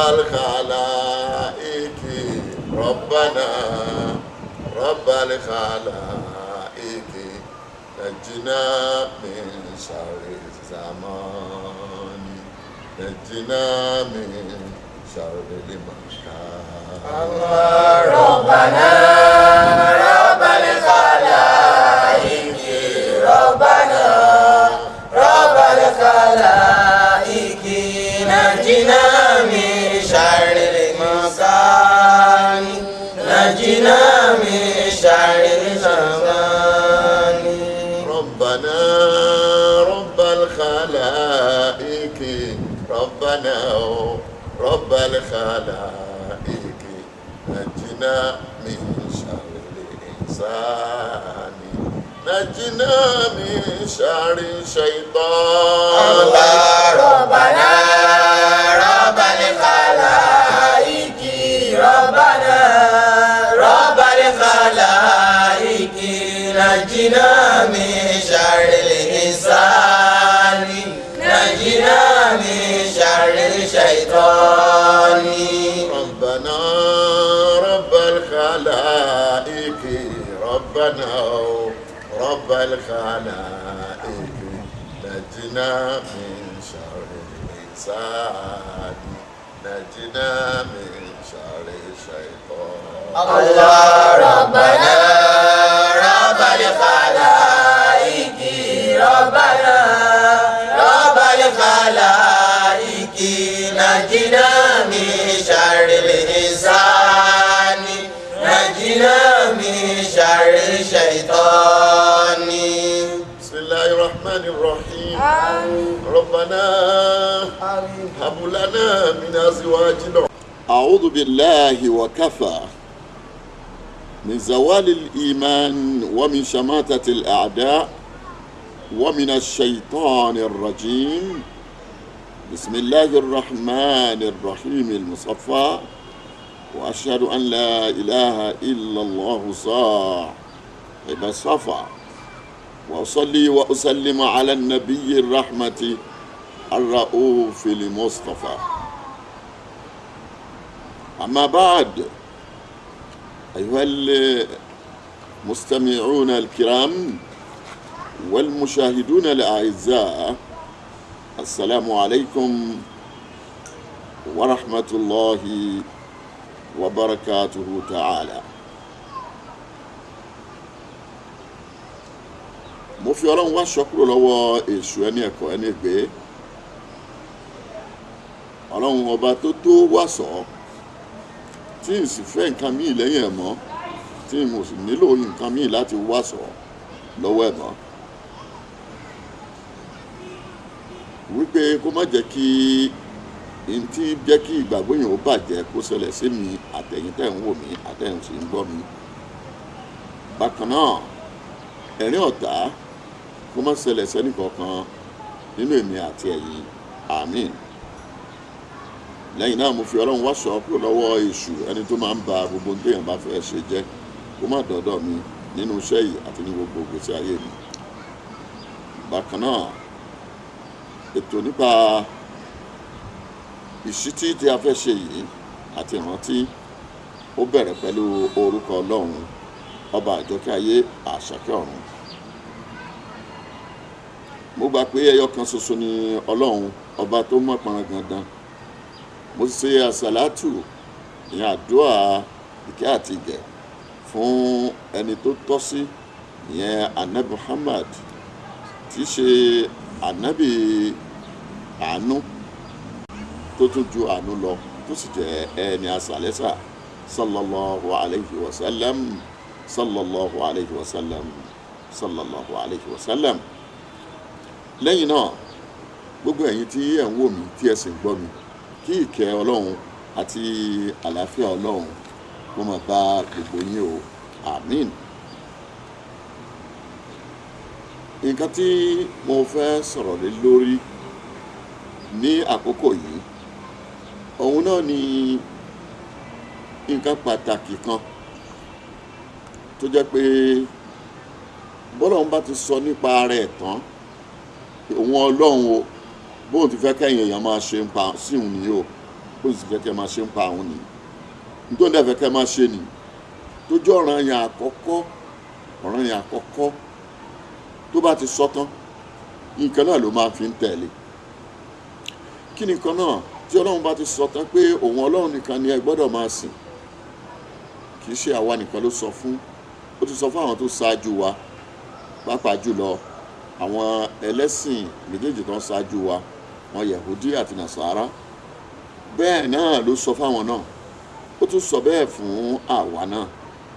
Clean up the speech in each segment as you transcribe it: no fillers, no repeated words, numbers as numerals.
الخلائق ربنا رب الخلائق نجنا من شر الزمان نجنا من شر المكان الله ربنا رب الخلائق ربنا رب الخلائق نجنا من شر المكان نجنا من شر الزمان ربنا رب الخلائق ربنا رب الخلائق نجنا من شر الإنسان نجنا من شر الشيطان الله ربنا رب الخلائق ربنا رب الخلائق نجنا من شر الإنسان نجنا من شر الشيطان ربنا رب الخلائق ربنا رب الخلائق نجنا من شر الإنسان نجنا من شر الشيطان الله ربنا رب الخلائق ربنا رب الخلائق نجنا من شر الإنسان نجنا من شر الشيطان بسم الله الرحمن الرحيم ربنا هب لنا من أزواجنا أعوذ بالله وكفى من زوال الإيمان ومن شماتة الأعداء ومن الشيطان الرجيم بسم الله الرحمن الرحيم المصفى وأشهد أن لا إله إلا الله صاحب الصفا وأصلي وأسلم على النبي الرحمة الرؤوف المصطفى أما بعد أيها المستمعون الكرام والمشاهدون الأعزاء السلام عليكم ورحمة الله وبركاته تعالى. mo fi ọlọ́run wá ṣọ́kúrò lọ́wọ́ èṣù ẹni ẹ̀kọ́ ẹni ègbé ọlọ́run ọba tó tó wá sọ tí n sì fẹ́ nǹkan míì lẹ́yìn ẹ̀ mọ́ tí mo sì nílò nǹkan míì láti wá sọ lọ́wọ́ ẹ̀ mọ́ wípé kó má jẹ́ kí n tí jẹ́ kí ìgbàgbọ́ yẹn ó bàjẹ́ kó ṣẹlẹ̀ sí mi àtẹ̀yìn tẹ̀ ń wò mí àtẹ̀yìn sì ń gbọ́ mi bákan náà ẹ̀rín ọ̀tá kó má ṣẹlẹ̀ sẹ́ni kankan nínú èmi àti ẹ̀yin àmín. lẹ́yìn náà mo fi ọlọ́run wá ṣọ́ kúrò lọ́wọ́ èṣù ẹni tó máa ń ba gbogbo téèyàn bá fẹ́ ṣe jẹ́ kó má dọ̀dọ̀ mi nínú iṣẹ́ yìí àti ní gbogbo ìgbésí ayé mi. bákan náà ètò nípa ìṣítí tí a fẹ́ ṣe yìí àti ìrántí ó bẹ̀rẹ̀ pẹ̀lú orúkọ ọlọ́run ọba àjọkẹ́ ayé àṣàkẹ́ ọ̀run. mo gbà pé ẹyọ kan ṣoṣo ni ọlọ́run ọba tó mọ̀ pọnran gandan. mo ṣe àsàlátù ìyẹn àdúrà ìkẹ́ àti ìgẹ̀ fún ẹni tó tọ́ sí ìyẹn anabi Muhammad tí í ṣe anabi àánú tó tún ju àánú lọ tó sì jẹ́ ẹni àsàlẹ́sà sallallahu alayhi wa sallam sallallahu alayhi wa sallam sallallahu alayhi wa sallam. lẹ́yìn náà gbogbo ẹ̀yin tí ẹ̀ ń wò mí tí ẹ sì ń gbọ́ mi kí ìkẹ́ ọlọ́run àti àlàáfíà ọlọ́run kó máa bá gbogbo yín o àmín. nǹkan tí mo fẹ́ sọ̀rọ̀ lé lórí ní àkókò yìí òun náà ni nǹkan pàtàkì kan tó jẹ́ pé bọ́lọ́run bá ti sọ nípa ara ẹ̀ tán òun ọlọ́run o bóun ti fẹ́ kẹ́yìn èèyàn máa ṣe ń pa sí òun ni o bó sì fẹ́ kẹ́ máa ṣe ń pa àwọn nìyí nítorí ẹ̀fẹ́ kẹ́ máa ṣe nìyí tó jẹ́ ọ̀ranyàn àkọ́kọ́ tó bá ti sọ tán nǹkan náà ló máa fi ń tẹ̀lé. Kí ni nǹkan náà? Tí Ọlọ́run bá ti sọ tán pé òun Ọlọ́run nìkan ni ẹ gbọ́dọ̀ máa sìn, kì í ṣe àwa nìkan ló sọ fún, ó ti sọ fún àwọn tó ṣáájú wa, pàápàá jùlọ àwọn ẹlẹ́sìn méjèèjì tó ń ṣáájú wa, wọn Yahudi àti Nasara. Bẹ́ẹ̀ náà ló sọ fáwọn náà, ó tún sọ bẹ́ẹ̀ fún àwa náà.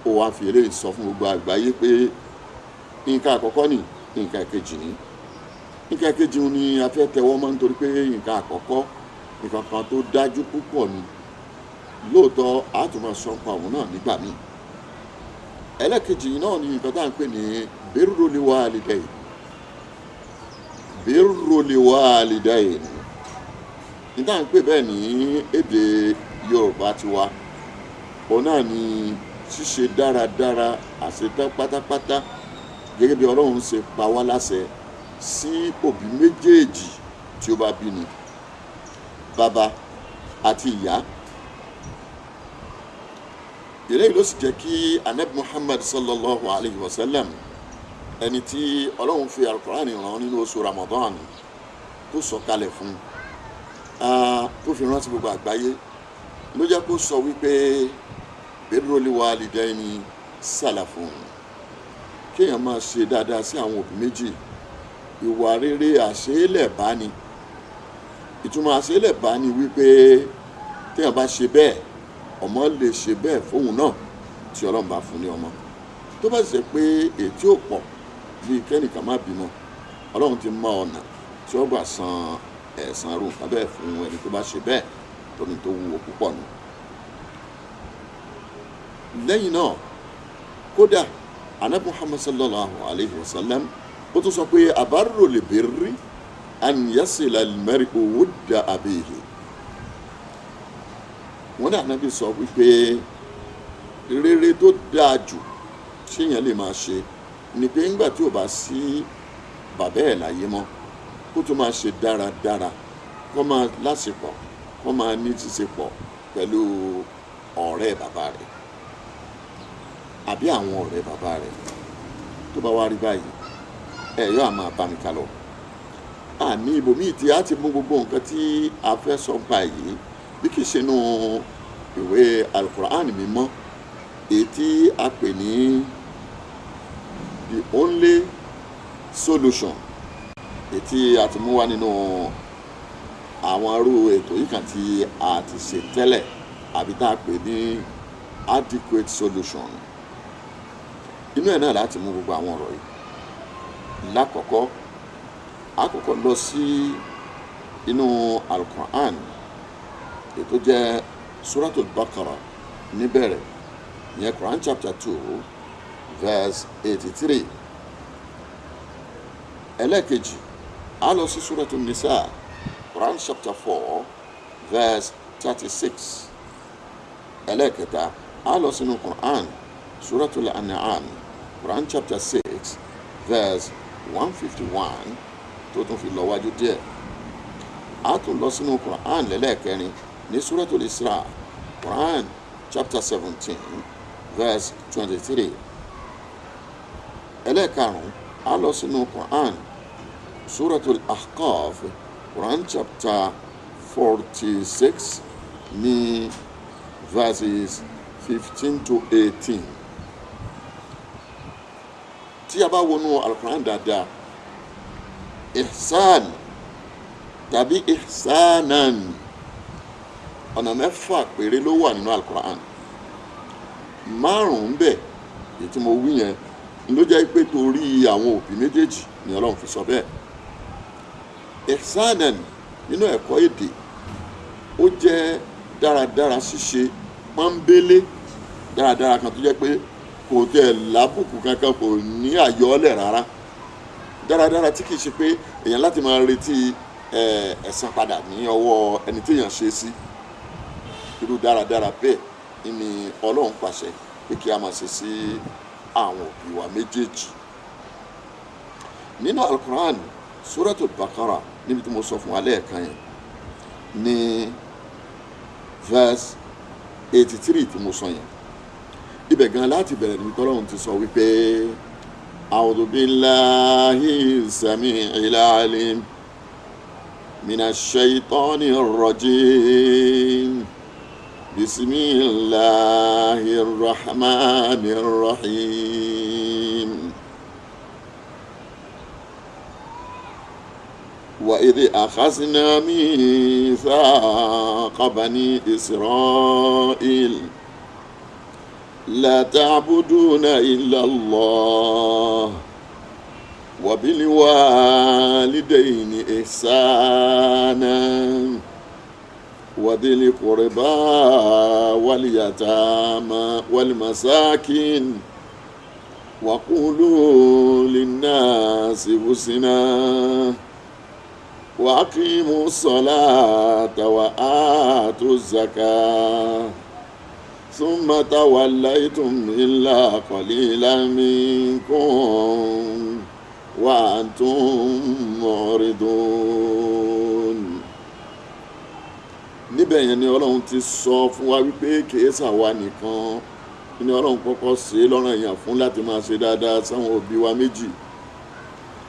Ó wá fi eléyìí sọ fún gbogbo àgbáyé pé nǹkan àkọ́kọ́ ni, nǹkan èkejì ni. Nǹkan èkejì ni a fẹ́ tẹwọ́ mọ́ nítorí pé nǹkan àkọ́kọ́ nǹkan kan tó dájú púpọ̀ ni. Lóòótọ́ a tún máa sọ nípa òun náà nígbà míì. Ẹlẹ́kejì náà ni nǹkan tá à ń pè ní birrul walidayn. Birrul walidayn ní tá à ń pè bẹ́ẹ̀ ní èdè Yorùbá tiwa. Òun náà ni ṣíṣe dáradára àṣetán pátápátá gẹ́gẹ́ bí Ọlọ́run ṣe pa wá láṣẹ sí òbí méjèèjì tí ó bá bí ni, bàbá àti ìyá. Eléyìí ló sì jẹ́ kí Ànábì Muhammad sallallahu alayhi wa sallam, ẹni tí Ọlọ́run fi Al-Qur'an rán nínú oṣù Ramadan tó sọ kalẹ̀ fún, tó fi rántí gbogbo àgbáyé, ló jẹ́ kó sọ wípé birrul walidayni salafun. Kéèyàn máa ṣe dáadáa sí àwọn òbí méjì, ìwà rere àṣeélẹ̀ bá ni. Ìtumọ̀ àṣeélẹ̀ bá ni wípé téèyàn bá ṣe bẹ́ẹ̀, ọmọ lè ṣe bẹ́ẹ̀ fóun náà tí Ọlọ́run bá fún ní ọmọ. Tó bá ṣe pé ètí ò pọ̀ bíi kẹ́nìkan má bímọ, Ọlọ́run ti mọ ọ̀nà tí ó gbà san ẹ̀san rú nǹkan bẹ́ẹ̀ fún ẹni tó bá ṣe bẹ́ẹ̀, tóní tó wúwo púpọ̀ nù. Lẹ́yìn náà, kódà Ànábì Muhammad sallallahu alayhi wa sallam ó tún sọ pé abarru li birri an yasila al-mar'u wudda abihi. Wọ́n ní Ànábì sọ wípé rere tó dáa jù téèyàn lè máa ṣe ni pé ńgbà tí ò bá sí bàbá ẹ̀ láyé mọ́, kó tó máa ṣe dáradára, kó máa láṣepọ̀, kó máa ní ṣíṣepọ̀ pẹ̀lú ọ̀rẹ́ bàbá rẹ̀ àbí àwọn ọ̀rẹ́ bàbá rẹ̀. Tó bá wá rí báyìí, yóò á máa bá mi ká lọ. Àní ibòmíì tí a ti mú gbogbo nǹkan tí a fẹ́ sọ pa yìí bí kì í ṣe nú ìwé Al-Qur'an mímọ́, èyí tí a pè ní the only solution, èyí tí a ti mú wá nínú àwọn arú ètò yìí kan tí a ti ṣe tẹ́lẹ̀, àbí tá a pè ní adequate solution. Inú ẹ̀ náà láti mú gbogbo àwọn ọ̀rọ̀ yìí. Lákọ̀ọ́kọ́, àkọ́kọ́ lọ sí inú Al-Qur'an ètò jẹ́ Suratul Baqarah níbẹ̀rẹ̀, ìyẹn Quran chapter 2 verse 83. Ẹlẹ́kejì, a lọ sí Suratul Nisa, Quran chapter 4 verse 36. Ẹlẹ́kẹta, a lọ sínú Quran Suratul An'am, Quran chapter 6 verse 151 tó tún fi lọ wájú díẹ̀. A tún lọ sínú Quran lẹ́lẹ́kẹrin ní Suratul Isra, Quran chapter 17 verse 23. Ẹlẹ́karùn-ún, a lọ sínú Quran Suratul Ahqaf, Quran chapter 46 ní verses 15 to 18. Tí a bá wọnú Al-Qur'an dáadáa, ihsan tàbí ihsanan, ọ̀nà mẹ́fà péré ló wà nínú Al-Qur'an. Márùn-ún bẹ́ẹ̀ èyí tí mo wí yẹn ló jẹ́ pé torí àwọn òbí méjèèjì ni Ọlọ́run fi sọ bẹ́ẹ̀. Ihsanan nínú ẹ̀kọ́ èdè, ó jẹ́ dáradára ṣíṣe pọ́nbélé, dáradára kan tó jẹ́ pé kò tẹ̀ lábùkù kankan, kò ní àyọ́lẹ̀ rárá. Dáradára tí kìí ṣe pé èèyàn láti máa retí ẹ̀san padà ní ọwọ́ ẹni tí èèyàn ṣe sí. Irú dáradára bẹ́ẹ̀ ni Ọlọ́run pàṣẹ pé kí a máa ṣe sí àwọn òbí wa méjèèjì. Nínú Al-Qur'an Suratul Baqarah, níbi tí mo sọ fún wa lẹ́ẹ̀kan yẹn, ní verse 83 tí mo sọ yẹn ibẹ̀ gan láti bẹ̀rẹ̀ níbi tọ́lọ́run ti sọ wípé a'udhu billahi sami'il alim minash shaitanir rajim bismillahir rahmanir rahim. وإذ أخذنا ميثاق بني إسرائيل لا تعبدون إلا الله وبالوالدين إحسانا وذي القربى واليتامى والمساكين وقولوا للناس حسنا وأقيموا الصلاة وآتوا الزكاة ثم توليتم إلا قليلا منكم وأنتم معرضون. níbẹ̀ yẹn ni ọlọ́run ti sọ fún wa wípé kìí ṣàwa nìkan ni ọlọ́run kọ́kọ́ ṣe lọ́ranyàn fún láti máa ṣe dáadáa sáwọn òbí wa méjì,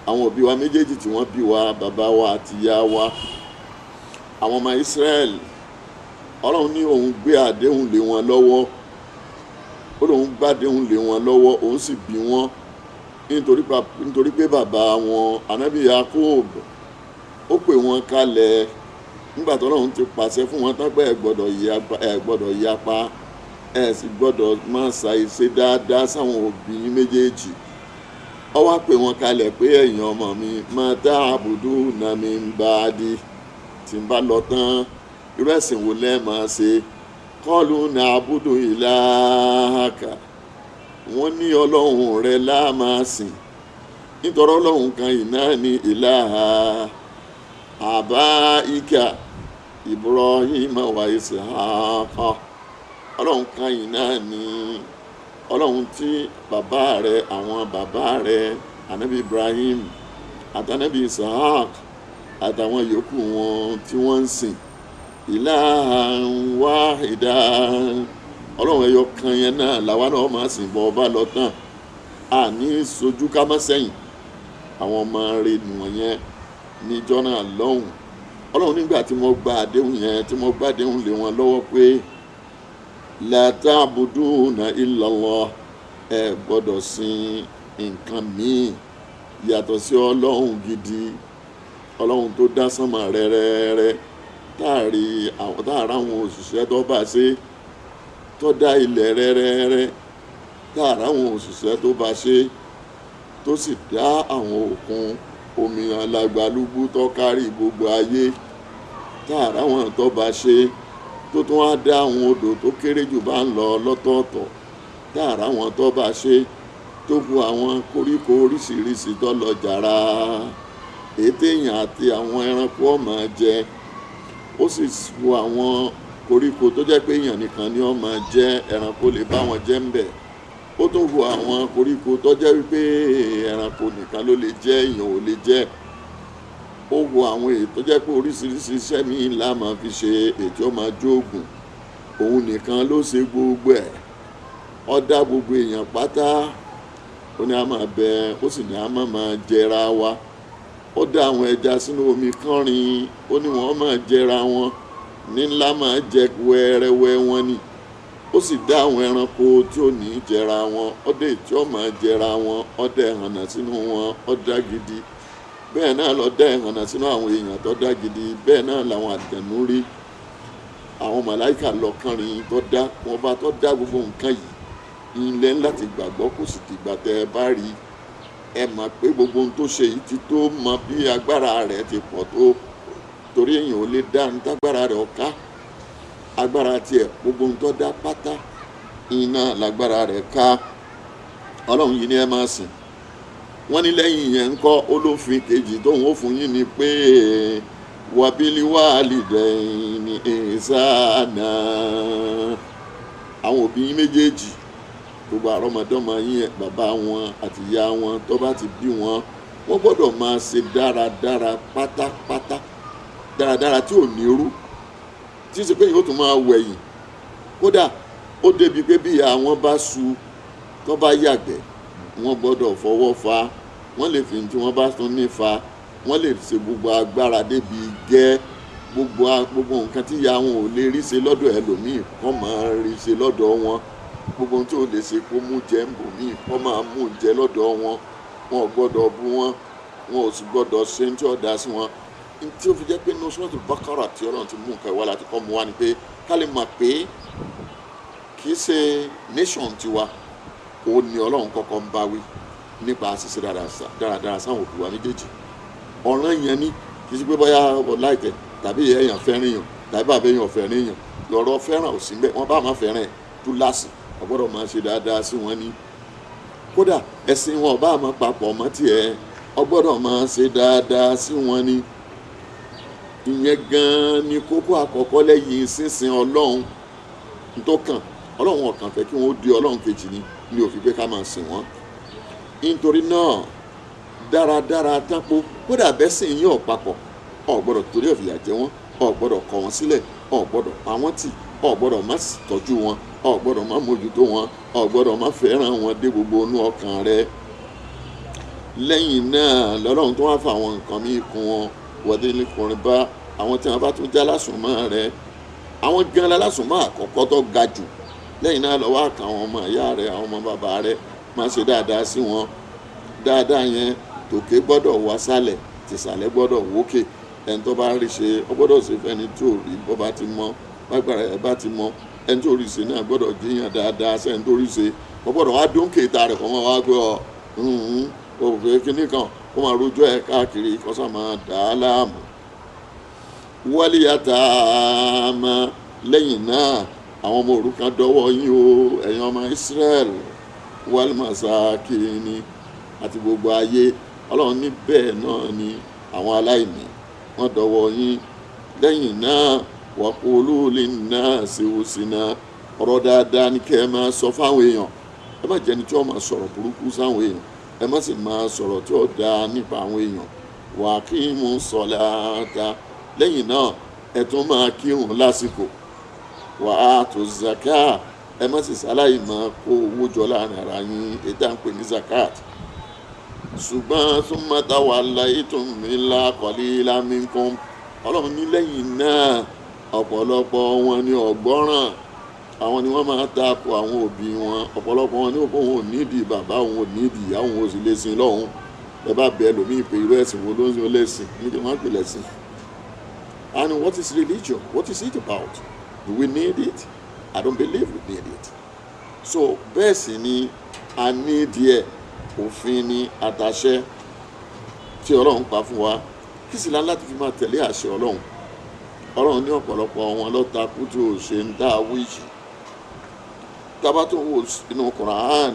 àwọn òbí wa méjèèjì tí wọ́n bí wa, bàbá wa àti ìyá wa. àwọn ọmọ Israel ọlọ́run ní òun gbé àdéhùn lé wọn lọ́wọ́, ó lóun gbàdéhùn lé wọn lọ́wọ́, òun sì bí wọn nítorí pé bàbá wọn Ànábì Yakub ó pè wọn kalẹ̀ nígbà tó lọ́run ti pàṣẹ fún wọn tán pé ẹ gbọ́dọ̀ yapa, ẹ sì gbọ́dọ̀ máa ṣàìṣe dáadáa sáwọn òbí méjèèjì. Ó wá pè wọn kalẹ̀ pé ẹ̀yin ọmọ mi ma ta'buduna min ba'di, tí n bá lọ tán irú ẹ̀sìn wo lẹ́ máa ṣe. Qalu na'budu ilahaka, wọ́n ní ọlọ́run rẹ̀ la máa sìn, nítorí ọlọ́run kan yìí náà ní ilaha abaika Ibrahim wa Ishaqa, ọlọ́run kan yìí náà ní ọlọ́run tí bàbá rẹ̀, àwọn bàbá rẹ̀ Ànábì Ibrahim àtànábì Ishaq àtàwọn yòókù wọn tí wọ́n ń sìn. Ilahan wahida, ọlọ́run ẹyọ kan yẹn náà làwa náà máa sìn bọ́ ọba lọ tán, àní sojú ká má sẹ́yìn. àwọn ọmọ rẹ̀ nìwọ̀nyẹn níjọ́ náà lọ́hùn. ọlọ́run nígbà tí mo gba àdéhùn yẹn, tí mo gba àdéhùn lé wọn lọ́wọ́ pé la ta'buduna illallah, ẹ gbọ́dọ̀ sìn nǹkan míì yàtọ̀ sí ọlọ́run gidi, ọlọ́run tó dá sánmà rẹ́rẹ́rẹ́, táàrí àwọn òṣìṣẹ́ tó bá ṣe, tó dá ilẹ̀ rẹ́rẹ́rẹ́, táàrí àwọn òṣìṣẹ́ tó bá ṣe, tó sì dá àwọn òkun omi alágbálúgbú tó kárí gbogbo ayé, táàrí àwọn tó bá ṣe, tó tún wá dá àwọn odò tó kéré jù bá ń lọ lọ́tọ̀ọ̀tọ̀, táàrí àwọn tó bá ṣe, tó bu àwọn koríko oríṣiríṣi tó lọ jàrá ètéèyàn àti àwọn ẹranko ó máa jẹ. ó sì bu àwọn koríko tó jẹ́ pé èèyàn nìkan ni ó máa jẹ, ẹranko lè bá wọn jẹ ń bẹ̀. ó tún bu àwọn koríko tó jẹ́ wípé ẹranko nìkan ló lè jẹ, èèyàn ò lè jẹ. ó wo àwọn èyí tó jẹ́ pé oríṣiríṣi iṣẹ́ míì la máa fi ṣe, ètò ó máa jóògùn, òun nìkan ló ṣe gbogbo ẹ̀. ó dá gbogbo èèyàn pátá, ó ní a máa bẹ, ó sì ní a máa jẹra wa. ó dá àwọn ẹja sínú omi kánrin, ó ní wọ́n máa jẹra wọn, ní ńlá máa jẹ wẹ́rẹ́wẹ́ wọn ni. ó sì dá àwọn ẹranko tí ò ní jẹra wọn, ó dé tí ó máa jẹra wọn, ó dá ẹhànnà sínú wọn, ó dá gidi. bẹ́ẹ̀ náà ló dá ẹhànnà sínú àwọn èèyàn tó dá gidi, bẹ́ẹ̀ náà làwọn àjànú rí. àwọn màláìkà lọ kánrin tó dá, wọn bá tó dá gbogbo nǹkan yìí ilẹ̀ láti gbàgbọ́, kò sì dìgbà tẹ́ ẹ bá rí ẹ mọ̀ pé gbogbo ohun tó ṣe yìí ti tó mọ bí agbára rẹ̀ ti pọ̀ tó, torí èèyàn ò lè dá ní tágbára rẹ̀ ọ̀ká. agbára tiẹ̀ gbogbo ohun tó dá pátá iná lágbára rẹ̀ ká. ọlọ́run yìí ni ẹ máa sìn. wọ́n ní lẹ́yìn yẹn ń kọ́ olófin kejì tóun ó fún yín ni pé wabili walidaini ihsana, àwọn òbí yín méjèèjì, gbogbo àrọ́mọdọ́mọ yín, bàbá wọn àti ìyá wọn tó bá ti bí wọn, wọ́n gbọ́dọ̀ máa ṣe dáradára pátápátá, dáradára tí ò ní rú, tí ṣe pé yóò tún máa wẹ̀yìn kódà ó débi pé bí àwọn bá su tó bá yàgbẹ́ wọ́n gbọ́dọ̀ fọwọ́ fa wọ́n lè fi tí wọ́n bá tún ní fa wọ́n lè ṣe gbogbo agbára débi gẹ́ gbogbo nǹkan tí ìyá wọn ò lè rí ṣe lọ́dọ̀ ẹlòmíì kọ́ máa rí ṣe lọ́dọ̀ wọn gbogbo ohun tí ó lè ṣe kó mú jẹ ń bò míì kọ́ máa mú jẹ lọ́dọ̀ wọn wọn ò gbọ́dọ̀ bú wọn wọn ò sì gbọ́dọ̀ ṣe ní tí ó dá sí wọn tí ó fi jẹ́ pé ní Suratul Baqara tí Ọlọ́run ti mú nǹkan ìwà láti kọ́ mu wá ni pé ká lè mọ̀ pé kì í ṣe nation tiwa ó ní Ọlọ́run kọ́kọ́ ń bá wí nípa àṣìṣe dáradára sáwọn òbí wa méjèèjì ọ̀ràn yẹn ni kì í ṣe pé bóyá láìpẹ́ tàbí èèyàn fẹ́ràn èèyàn tàbí bàbá èèyàn fẹ́ràn èèyàn lọ́rọ̀ fẹ́ràn ò sí mbẹ́ wọ́n bá máa fẹ́ràn ẹ̀ tó láàsì ọgbọ́dọ̀ máa ṣe dáadáa sí wọn ní kódà ẹ̀sìn wọn ọba àmọ́ papọ̀ mọ́ tiẹ̀ ọgbọ́dọ̀ máa ṣe dáadáa sí wọn ní ìyẹn gan-an ni kókó àkọ́kọ́ lẹ́yìn sísìn Ọlọ́run tó kàn Ọlọ́run ọ̀kan fẹ́ kí wọ́n di Ọlọ́run kejì ní òfin pé ká máa sìn wọ́n nítorí náà dáradára tápó kódà bẹ́sìn yín ò papọ̀ ò gbọ́dọ̀ torí ọ̀fìyà jẹ wọ́n ò gbọ́dọ̀ kọ̀ wọ́n sílẹ̀ ò gbọ́dọ̀ pa wọ́n tì ò gbọ́dọ̀ má tọ́jú wọn ò gbọ́dọ̀ má mójútó wọn ò gbọ́dọ̀ má fẹ́ràn wọn dé gbogbo inú ọkàn rẹ lẹ́yìn náà lọ́lọ́run tó wá fún àwọn nǹkan míì kún wọn wọ́dé lẹ́kùnrin bá àwọn tí wọ́n bá tún já lásùnmọ́ rẹ àwọn gan lásùnmọ́ àkọ́kọ́ tó ga jù lẹ́yìn náà lọ́wọ́ àkà àwọn ọmọ ìyá rẹ àwọn ọmọ bàbá rẹ máa ṣe dáadáa sí wọn dáadáa yẹn tòkè gbọ́dọ̀ wá sálẹ̀ tìsàlẹ̀ gbọ́dọ̀ wókè ẹni tó bá rí ṣe ó gbọ́dọ̀ ṣe fẹ́ni tó rí bó bá ti mọ bágbára ẹ̀ bá ti mọ ẹni tó rí ṣe náà gbọ́dọ̀ jíyàn dáadáa sẹ́ni tó rí ṣe ó gbọ́dọ̀ wá dóńkè ta rẹ̀ kọ́ mọ́ wá gbé òfé kínní kan ó máa rojọ́ ẹ̀ káàkiri kọ́sà máa dà á láàmú. wálé yàtà máa lẹ́yìn náà àwọn ọmọ òrukàn dọ́wọ́ yín o ẹ̀yin ọmọ Israel wálé màsákìní àti gbogbo ayé Ọlọ́run ní bẹ́ẹ̀ náà ni àwọn aláìní wọ́n dọ́wọ́ yín lẹ́yìn náà waqulu linnasi husna ọ̀rọ̀ dáadáa ní kẹ́ ẹ máa sọ fáwọn èèyàn ẹ má jẹ́ni tí wọ́n máa sọ̀rọ̀ burúkú sáwọn èèyàn ẹ má sì máa sọ̀rọ̀ tí ó dáa nípa àwọn èèyàn waqimu salata lẹ́yìn náà ẹ tún máa kírun lásìkò wa atu zaka ẹ má sì sáláì máa kó owó jọ láàrin ara yín ètò à ń pè ní zakat ṣùgbọ́n thumma tawallaytum illa qalilan minkum Ọlọ́run ní lẹ́yìn náà ọ̀pọ̀lọpọ̀ wọn ni ọ̀gbọ́ràn àwọn ni wọ́n máa takò àwọn òbí wọn ọ̀pọ̀lọpọ̀ wọn ní òkú òun ò nídìí bàbá òun ò nídìí ìyá òun ò sì lè sin lọ́hùn ẹ bá bẹ ẹlòmíì pé irú ẹ̀sìn wo ló ń sin lẹ́sìn níbi wọ́n pè lẹ́sìn. And what is religion? What is it about? Do we need it? I don't believe we need it. So bẹ́ẹ̀ sì ni a ní díẹ̀ òfin ní àtàṣẹ tí Ọlọ́run pa fún wa kí sì láti fi máa tẹ̀lé àṣẹ Ọlọ́run ní ọ̀pọ̀lọpọ̀ wọn lọ́takú tí ò ṣe ń dá wíjì tábà tó wò inú Quran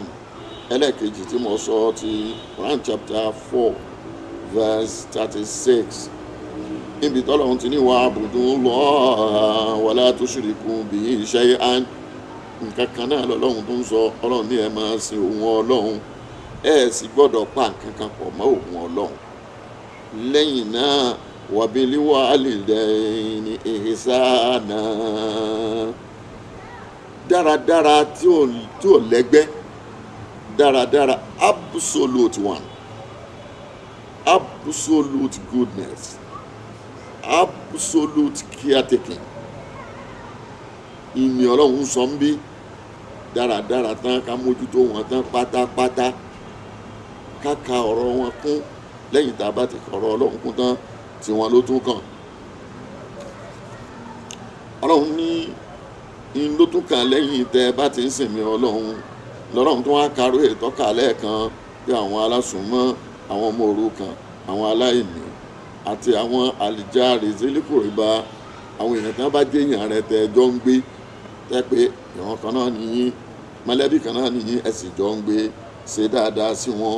ẹlẹ́ẹ̀kejì tí mo sọ ti Quran chapter 4 verse 36 níbi tọ́lọ́run ti ní wa'budullaha wala tushriku bihi shay'an nǹkan kan náà lọ́lọ́run tó ń sọ Ọlọ́run ní ẹ máa sin òun Ọlọ́run ẹ sì gbọ́dọ̀ pa nǹkan kan pọ̀ mọ́ òun Ọlọ́run lẹ́yìn náà wàbílí wàlídẹ́yìnì ihsana dáradára tí ò lẹ́gbẹ́ dáradára absolute one absolute goodness absolute caretaking ìní Ọlọ́run sọ ń bí dáradára tán ká mójútó wọn tán pátápátá ká ka ọ̀rọ̀ wọn kún lẹ́yìn tá a bá ti kọ̀rọ̀ Ọlọ́run kún tán tí wọn ló tún kàn Ọlọ́run ní in ló tún kàn lẹ́yìn tẹ́ bá ti ń sìnmi Ọlọ́run tó wá karó ìtọ́ka lẹ́ẹ̀kan bí àwọn alásùnmọ́ àwọn ọmọ òrukàn àwọn aláìní àti àwọn àlìjáre zélíkùrìbá àwọn èèyàn tí wọ́n bá jẹ́ èèyàn rẹ tẹ́ ẹjọ́ ń gbé tẹ́ pé ìran kan náà nìyí mọ̀lẹ́bí kan náà nìyí ẹ sì jọ ń gbé ṣe dáadáa sí wọn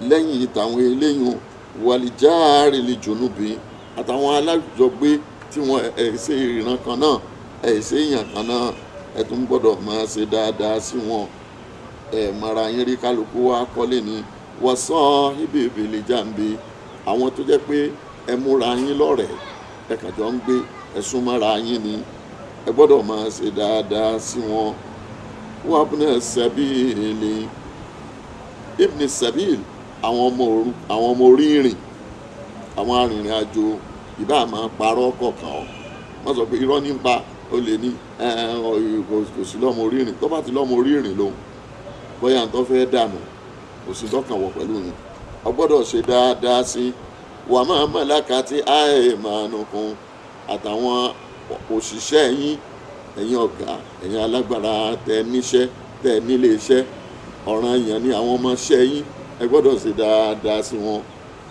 lẹ́yìn tàwọn eléyìn wàlìjáre lè jónúbi àtàwọn alájọgbé tí wọ́n ṣe ìran kan náà ṣe èèyàn kan náà ẹ tún gbọ́dọ̀ máa ṣe dáadáa sí wọn mara yín rí kálukú wa kọ́lé ni wọ́n sọ ibi ìbèlè jàǹbí àwọn tó jẹ́ pé ẹ múra yín lọ́rẹ̀ẹ́ ẹ kàn jọ ń gbé ẹ̀sùn mọ́ra yín ni ẹ gbọ́dọ̀ máa ṣe dáadáa sí wọn. wabna sabili ibn sabil àwọn ọmọ orí ìrìn, àwọn arìnrìn àjò ìbá máa parọ́ kọ̀ọ̀kan ọ́ wọ́n sọ pé irọ́ nípa ó lè ní kò sí lọ́mọ orí ìrìn. tó bá ti lọ́mọ orí ìrìn lòun bóyá tó fẹ́ dànù kò sí dọ́kàn wọ̀ pẹ̀lú yín. ọ gbọ́dọ̀ ṣe dáadáa sí wa ma malakati aymanukum àtàwọn òṣìṣẹ́ yín, ẹ̀yin ọ̀gá, ẹ̀yin alágbára tẹ níṣẹ́ tẹ nílé iṣẹ́, ọ̀ranyàn ni àwọn ọmọọṣẹ́ yín ẹ gbọ́dọ̀ ṣe dáadáa sí wọn.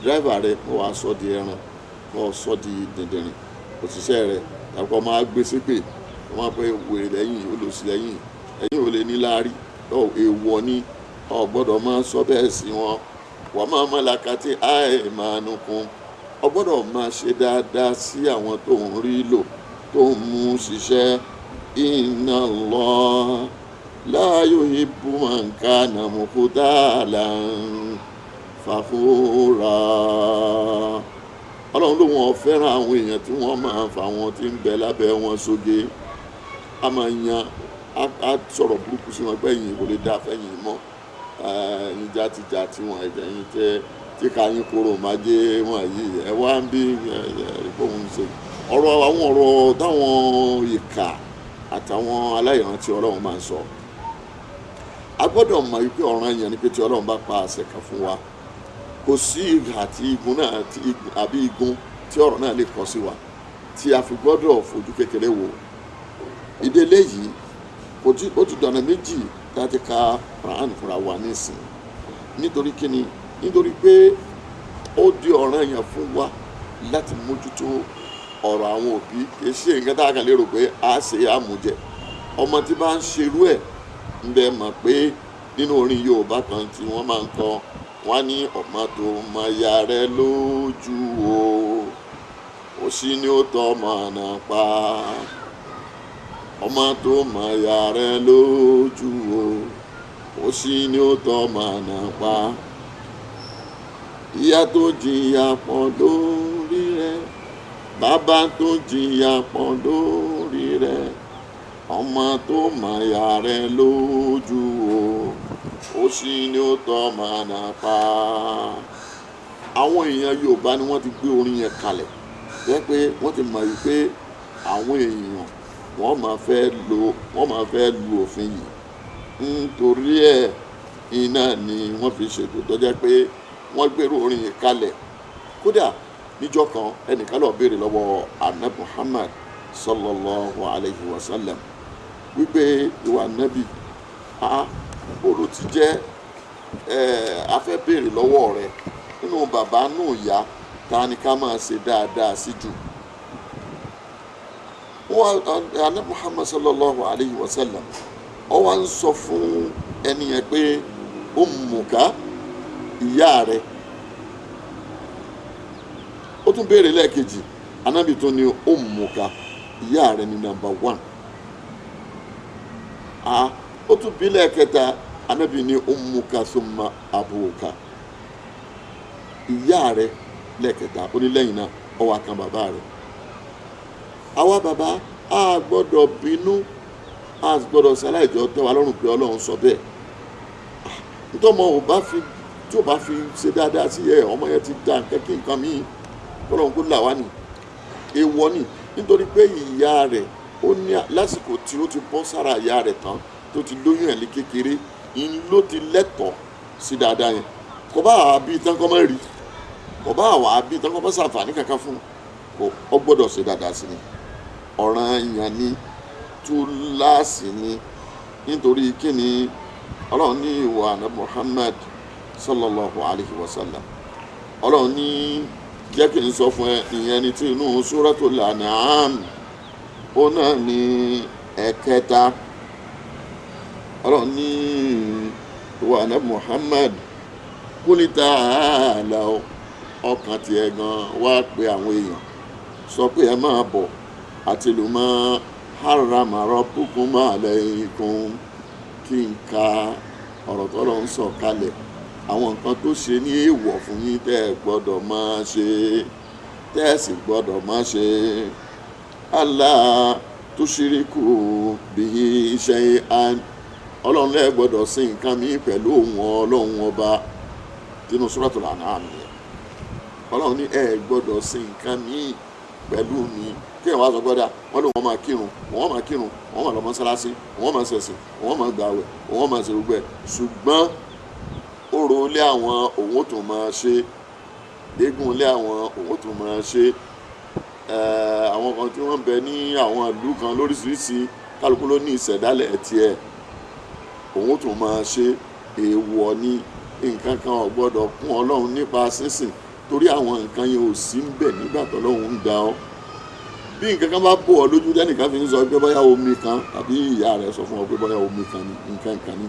dírẹ́fà rẹ kó wàá sọ di ẹran, kó sọ di dìndìnrín. òṣìṣẹ́ rẹ tàbí kó máa gbé ṣépè, kó máa pẹ́ wèrè lẹ́yìn, olòṣì lẹ́yìn, ẹ̀yin ò lè ní láárí. èèwọ̀ ni ọ gbọ́dọ̀ máa sọ bẹ́ẹ̀ sí wọn. wa ma malakati aymanukum ọ gbọ́dọ̀ máa ṣe dáadáa sí àwọn tó ń rí lò, tó ń mú ṣiṣẹ́. inna Allah la yuhibbu man kana mukhtalan fakhura. ọlọ́run ló wọn fẹ́ràn àwọn èèyàn tí wọ́n máa fà wọn tí ń bẹ lábẹ́ wọn sóge. a máa yan á sọ̀rọ̀ burúkú sí wọn pé ẹ̀yin kò lè dá fẹ́yìn mọ́, ẹ̀yin játijá tí wọ́n ẹ̀jẹ̀ yín tẹ́ tí ká yín kúrò máa jẹ́ wọn yìí ẹ wá ń bí ìfowópamọ́ ṣe. àwọn ọ̀rọ̀ táwọn ìkà àtàwọn aláìrántí ọlọ́run máa ń sọ. a gbọ́dọ̀ mọ̀ wípé ọ̀ranyàn ni pé tí ọlọ́run bá pa àṣẹ kan fún wa, kò sí ìhà àti igun náà àbí igun tí ọ̀rọ̀ náà lè kọ sí wa tí a fi gbọ́dọ̀ fojú kékeré wò. ìdílé yìí ó ti dọ̀nà méjì láti ka Quran fúnra wa nísìn. nítorí kíni? nítorí pé ó di ọ̀ranyàn fún wa láti mójútó ọ̀rọ̀ àwọn òbí. kì í ṣe nǹkan tá a kàn lérò pé a ṣe àmújẹ. ọmọ tí bá ń ṣerú ẹ̀ ń bẹ mọ̀ pé nínú orin Yorùbá kan tí wọ́n máa ń kọ, wọ́n ní ọmọ tó mọ ya rẹ lójú o òṣì ni ó tọ́ ọmọ náà pa. ọmọ tó mọ ya rẹ lójú o òṣì ni ó tọ́ ọmọ náà pa. ìyá tó jìyà pọ̀ lórí rẹ̀, bàbá tó jìyà pọ̀ lórí rẹ̀, ọmọ tó mọ ya rẹ lójú o òṣì ni ó tọ́ ọmọ náà pa. àwọn èèyàn Yorùbá ni wọ́n ti gbé orin yẹn kalẹ̀ jẹ́ pé wọ́n ti mọ̀ wípé àwọn èèyàn wọ́n máa fẹ́ lu òfin yìí. nítorí ẹ̀ iná ni wọ́n fi ṣètò tó jẹ́ pé wọ́n gbèrò orin yìí kalẹ̀. kódà níjọ́ kan ẹnìkan lọ béèrè lọ́wọ́ Ànábì Muhammad sallallahu alayhi wa sallam wípé ìwà Ànábì bòrò ti jẹ́ a fẹ́ béèrè lọ́wọ́ rẹ̀ nínú bàbá nù ìyá ta ni ká máa ṣe dáadáa sí jù. Ànábì Muhammad sallallahu alayhi wa sallam ó wá ń sọ fún ẹni yẹn pé ummuka ìyá rẹ̀. ó tún béèrè lẹ́ẹ̀kejì, Ànábì tó ní ummuka ìyá rẹ̀ ní number 1. ó tún bí lẹ́ẹ̀kẹta, Ànábì ní ummuka summa abuka ìyá rẹ̀ lẹ́ẹ̀kẹta. ó ní lẹ́yìn náà ó wá kan bàbá rẹ̀. àwa bàbá a gbọ́dọ̀ bínú, a gbọ́dọ̀ ṣaláìjọ tẹ́ wa lọ́rùn pé Ọlọ́run sọ bẹ́ẹ̀. nítorí tí ò bá fi ṣe dáadáa sí ọmọ yẹn ti dá nǹkan kí nǹkan míì Ọlọ́run kó là wá ní èèwọ̀ ni. nítorí pé ìyá rẹ̀ ó ní lásìkò tí ó ti bọ́ sára ìyá rẹ̀ tán tó ti lóyún ẹ̀ ní kékeré ń ló ti lẹ́tọ̀ọ́ sí dáadáa yẹn. kò bá àwa bíi tán kọ́ mọ́ rí, kò bá àwa bíi tán kọ́ mọ́ ṣàǹfààní kankan fún un, ó gbọ́dọ̀ ṣe dáadáa sí ni. ọ̀ranyàn ni, túláàsì ni. nítorí kíni? Ọlọ́run ní ìwà Ànábì Muhammad sallallahu alayhi wa sallam, Ọlọ́run ní jẹ́ kí n sọ fún ẹ, ìyẹn ni tí inú Suratul An'am ó náà ní ẹ̀kẹta. Ọlọ́run ní ìwà Ànábì Muhammad qul ta'alaw, ọkàn tiẹ̀ gan wá pé àwọn èèyàn sọ pé ẹ máa bọ̀ atlu ma harrama rabbukum alaykum, kí n ka ọ̀rọ̀ t'Ọlọ́run sọ kalẹ̀, àwọn nǹkan tó ṣe ní èèwọ̀ fún yín tẹ́ ẹ gbọ́dọ̀ máa ṣe, tẹ́ ẹ sì gbọ́dọ̀ máa ṣe. Allah tushiriku bihi shay'an ọlọ́run lẹ gbọ́dọ̀ sìn nǹkan mi pẹ̀lú òun ọlọ́run ọba nínú Suratul An'am ọlọ́run ní ẹ gbọ́dọ̀ sìn nǹkan mi pẹ̀lú mi kí ẹ̀ wá sọ gbọ́dọ̀ wọ́n lé wọ́n máa kírun wọ́n máa lọ mọ́sálásí wọ́n máa ṣẹ̀sìn wọ́n máa gbààwẹ̀ wọ́n máa ṣe gbogbo ẹ̀ ṣùgbọ́n orò lé àwọn òun tó máa ṣe eégún lé àwọn òun tó máa ṣe àwọn kan tí wọ́n bẹ ní àwọn ìlú kan lóríṣiríṣi kálukú ló ní ìṣẹ̀dálẹ̀ tiẹ̀ òun tó máa ṣe èèwọ̀ ní nǹkan kan ò gbọ́dọ̀ kún ọlọ́run nípa sísìn torí àwọn nǹkan yẹn ò sí ń bẹ̀ nígbà tọ́lọ́run ń dá ọ bí nǹkan kan bá bò ọ lójú dẹ́nìkan fi ń sọ pé bóyá omi kan tàbí ìyá rẹ̀ sọ fún ọ pé bóyá omi kan ní nǹkan kan ní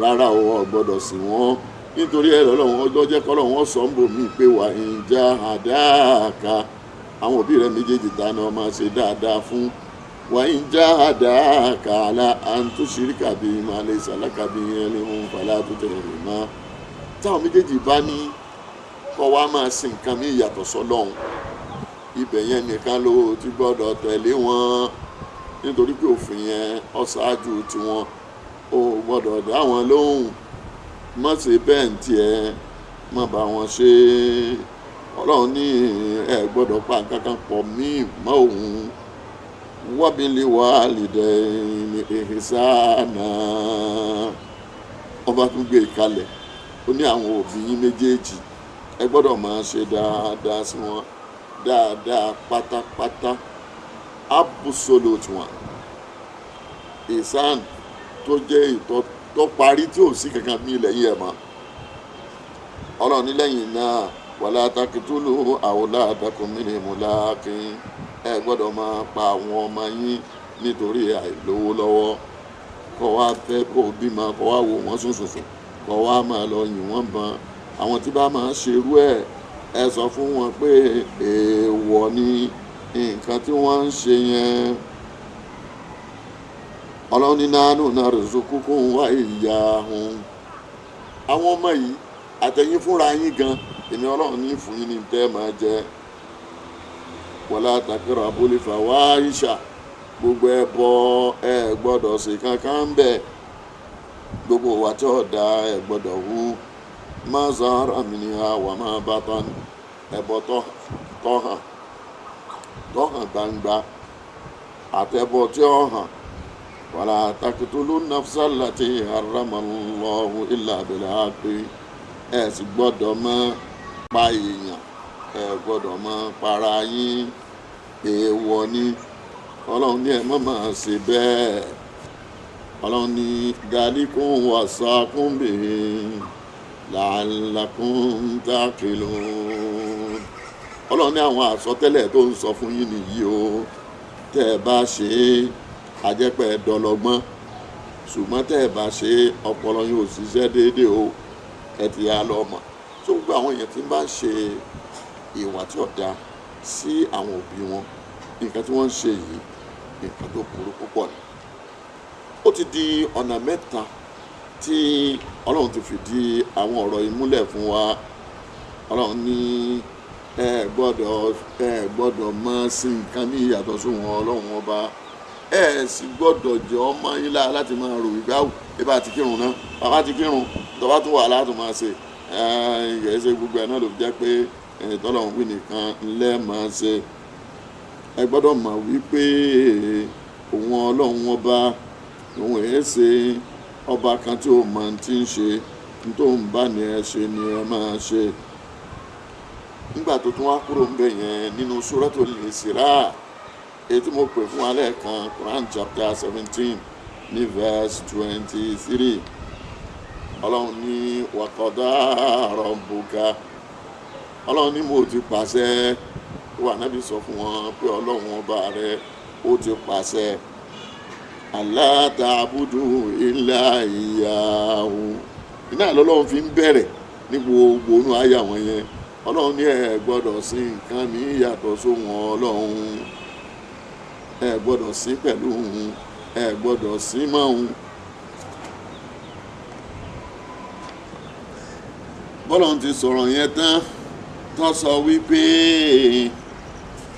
rárá o gbọ́dọ̀ sìn wọ́n nítorí ẹ̀ lọ́lọ́run ọjọ́ jẹ́ kọ́lọ́run wọ́n sọ ń bò mí pé wà ń já àdáàkà àwọn òbí rẹ̀ méjèèjì dáná máa ṣe dáadáa fún wà ń já àdáàkà àlà àǹtúṣiríkà bíi máa lè ṣàlákà bíi ẹni ń falá tó tẹ̀lé rẹ̀ mọ́ táwọn méjèèjì bá ní kọ́ wa máa sin nǹkan mí ìyàtọ̀ sọ́lọ́run ibẹ̀ yẹn nìkan ló ti gbọ́dọ̀ tẹ̀lé wọn nítorí pé òfin yẹn ó ṣáájú tiwọn ó gbọ́dọ̀ dá wọn lóhùn má ṣe bẹ́ẹ̀ ń tiẹ̀ má bá wọn ṣe ọlọ́run ní ẹ gbọ́dọ̀ pa nǹkan kan pọ̀ míì mọ́ òun wabili walidayni ihsana ọba tún gbé kalẹ̀ ó ní àwọn òbí yín méjèèjì ẹ gbọ́dọ̀ máa ṣe dáadáa sí wọn dáadáa pátápátá absolute one ihsan tó jẹ́ ìtọ́ tó parí tí ò sí kankan bí lẹ́yìn ẹ̀ mọ́ ọlọ́run ní lẹ́yìn náà wala taqtulu awladakum min imlaqin ẹ gbọ́dọ̀ máa pa àwọn ọmọ yín nítorí àìlówó lọ́wọ́ kọ́ wá fẹ́ kó bímọ kọ́ wá wò wọ́n sùnsùnsùn kọ́ wá máa lọ yìn wọ́n ban àwọn tí bá máa ṣerú ẹ̀ ẹ sọ fún wọn pé èèwọ̀ ni nǹkan tí wọ́n ń ṣe yẹn ọlọ́run ní nánú narzuqukum wa iyyahum àwọn ọmọ yìí àtẹ̀yìn fúnra yín gan èmi ọlọ́run ní fún yín ní tẹ́ máa jẹ wala taqrabul fawahisha gbogbo ẹbọ ẹ gbọ́dọ̀ ṣe kankan ń bẹ gbogbo wa tí ọ̀dà ẹ gbọ́dọ̀ hu ma zahara minha wa ma batan ẹbọ tọ́hàn gbangba àtẹbọ tí ó hàn wala taqtulun nafsa allati harramallahu illa bil haqqi ẹ sì gbọ́dọ̀ mọ́ pa èèyàn ẹ gbọ́dọ̀ mọ́ para yín èèwọ̀ ni ọlọ́run ní ẹ má máa ṣe bẹ́ẹ̀ ọlọ́run ní dhalikum wasaqum bihi la'allakum taqilun ọlọ́run ní àwọn àsọtẹ́lẹ̀ tó ń sọ fún yín nìyí o tẹ́ ẹ bá ṣe é àjẹpẹ́ dọlọ́gbọ́n ṣùgbọ́n tẹ́ ẹ bá ṣe é ọpọlọ yóò ṣiṣẹ́ déédéé o ẹ ti yá lọ mọ̀ tó gbogbo àwọn èèyàn tí ń bá ṣe ìwà tí ọ̀dà sí àwọn òbí wọn nǹkan tí wọ́n ń ṣe yìí nǹkan tó burú púpọ̀ ni ó ti di ọ̀nà mẹ́ta tí ọlọ́run ti fìdí àwọn ọ̀rọ̀ yìí múlẹ̀ fún wa ọlọ́run ní ẹ gbọ́dọ̀ máa sí nǹkan ní ìyàtọ̀ sí wọn ọlọ́run ọba ẹ sì gbọ́dọ̀ jẹ́ ọmọ yín láti máa rò ìgbà ìbá ti kírun náà bàbá ti kírun tọ́ba tó wà láti máa ṣe ìgbésẹ̀ gbogbo ẹ̀ náà ló fi jẹ́ pé tọ́lọ́run wí nìkan ńlẹ́ máa ṣe ẹ gbọ́dọ̀ mọ̀ wípé òun ọlọ́run ọba òun èé ṣe ọba kan tí ó mọ̀ tí ń ṣe tó ń bá ní ẹ ṣe ni ẹ máa ṣe nígbà tó tún wá kúrò ń bẹ̀ yẹn nínú Suratul Isra èyí tí mo pè fún alẹ́ kan Quran chapter 17 ní verse 23 ọlọ́run ní wa qada rabbuka ọlọ́run ní mo ti pàṣẹ wà nábì sọ fún wọn pé ọlọ́run ọba rẹ ó ti pàṣẹ alla ta'budu illa iyyahu iná lọ́lọ́run fi ń bẹ̀rẹ̀ ní gbogbo inú àyà wọn yẹn ọlọ́run ní ẹ gbọ́dọ̀ sí nǹkan mi yàtọ̀ sóhun ọlọ́run ẹ gbọ́dọ̀ sí pẹ̀lú òun ẹ gbọ́dọ̀ sí mọ́ òun bọ́lọ́run ti sọ̀rọ̀ yẹn tán tó sọ wípé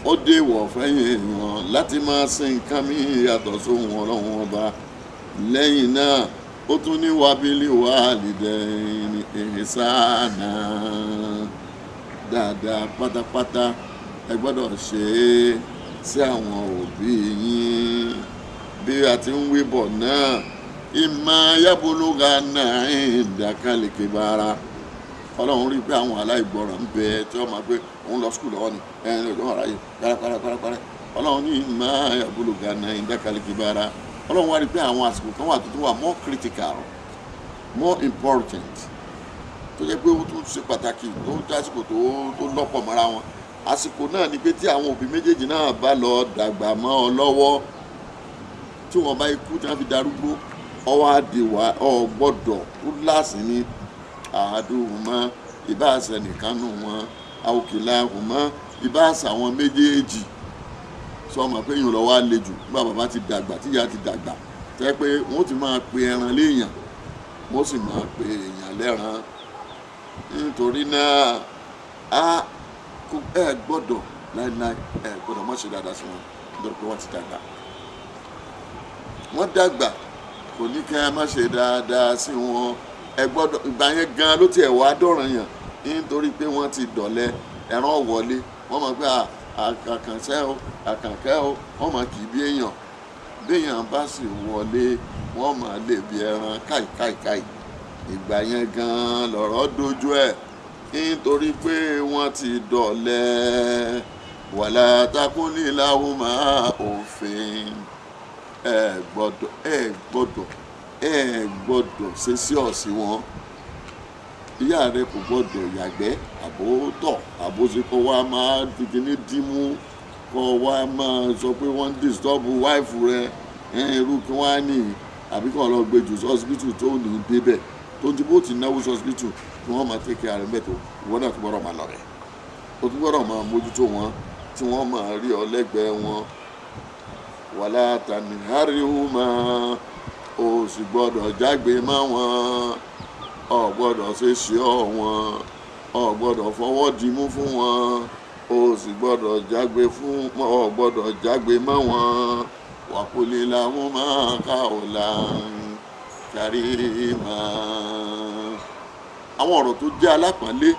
ó dé wọ̀ fẹ́yìn èèyàn láti máa sin nǹkan mí yàtọ̀ sóhun ọlọ́run ọba. Lẹ́yìn náà ó tún ní wabili walidaini ihsana, dáadáa pátápátá ẹ gbọ́dọ̀ ṣe é sí àwọn òbí yín. Bí a ti ń wí bọ̀ náà, imma yablughanna indakal kibara, ọlọ́run rí pé àwọn aláìgbọràn ń bẹ tí wọ́n máa gbé òun lọ skul lọ́wọ́ ni ẹni lọ́jọ́ ọ̀rá yìí párapárapárapárá. Ọlọ́run ní imma yablughanna indakal kibara, ọlọ́run wá rí pé àwọn àsìkò kan wà tó tún wà more critical, more important, tó jẹ́ pé ó tún ṣe pàtàkì, tó jásìkò tó lọ́pọ̀ mọ́ra wọn. Àsìkò náà ni pé tí àwọn òbí méjèèjì náà bá lọ dàgbà mọ́ ọ lọ́wọ́, tí wọ́n bá ikú tí wọ́n fi darúgbó, ọwọ́ àdìwà ọ̀gbọ́dọ̀ tó láàsì ní àádọ́hùnmọ́ ìbáàṣẹ nìkan nù wọn, àwòkìlà àhùnmọ́ ìbáàṣẹ àwọn méjèèjì. Sọ ma pé èèyàn lọ́wọ́ á le jù nígbà bàbá ti dàgbà tí ìyá ti dàgbà, tẹ́ pé wọ́n ti máa pe ẹran léèyàn, wọ́n sì máa pe èèyàn lẹ́ran. Nítorí náà ẹ gbọ́dọ̀ láíláí ẹ gbọ́dọ̀ má ṣe dáadáa sí wọn nítorí pé wọ́n ti dàgbà. Wọ́n dàgbà kò ní kí ẹ má ṣe dáadáa sí wọn. Ẹ gbọ́dọ̀, ìgbà yẹn gan ló tiẹ̀ wá dọ̀ràn yàn, nítorí pé wọ́n ti dọ̀lẹ, ẹran wọlé, wọ́n mọ̀ pé àkànkẹ́ o, wọ́n mọ̀ kì í bí èèyàn. Béèyàn bá sì wọlé, wọ́n mọ̀ lè bí ẹran káìkáìkáì. Ìgbà yẹn gan lọ̀rọ̀ dojú ẹ̀, nítorí pé wọ́n ti dọ̀lẹ. Wala taquli lahuma uffin, ẹ gbọ́dọ̀ ṣe sí ọ̀sí wọn. Ìyá rẹ kò gbọ́dọ̀ yàgbẹ́ àbótọ̀ àbóṣekọ wa máa dìgbìní dìmú, kọ́ wa máa sọ pé wọ́n ń disturb wáìfù rẹ, irú kí wọ́n á nì, àbí kọ́ lọ gbé jù sọ́sibítù tó ní débẹ̀, tó ti bó ti náwó sọ́sibítù kí wọ́n máa tẹ́kẹ̀ ààrẹ mẹ́tò. Ìwọ náà tún gbọ́dọ̀ máa lọ rẹ̀, o tún gbọ́dọ̀ máa mójútó wọn tí wọ́n máa rí ọ lẹ́gbẹ̀ẹ́ wọn. Wala tanharihuma, o sì gbọ́dọ̀ jágbe mọ́ wọn, o gbọ́dọ̀ ṣe ṣe ọ wọn, o gbọ́dọ̀ fọwọ́ dìímú fún wọn, o sì gbọ́dọ̀ jágbe mọ́ wọn. Wa qul lahuma qawlan karima, àwọn ọ̀rọ̀ tó jẹ́ alápọ̀nlé,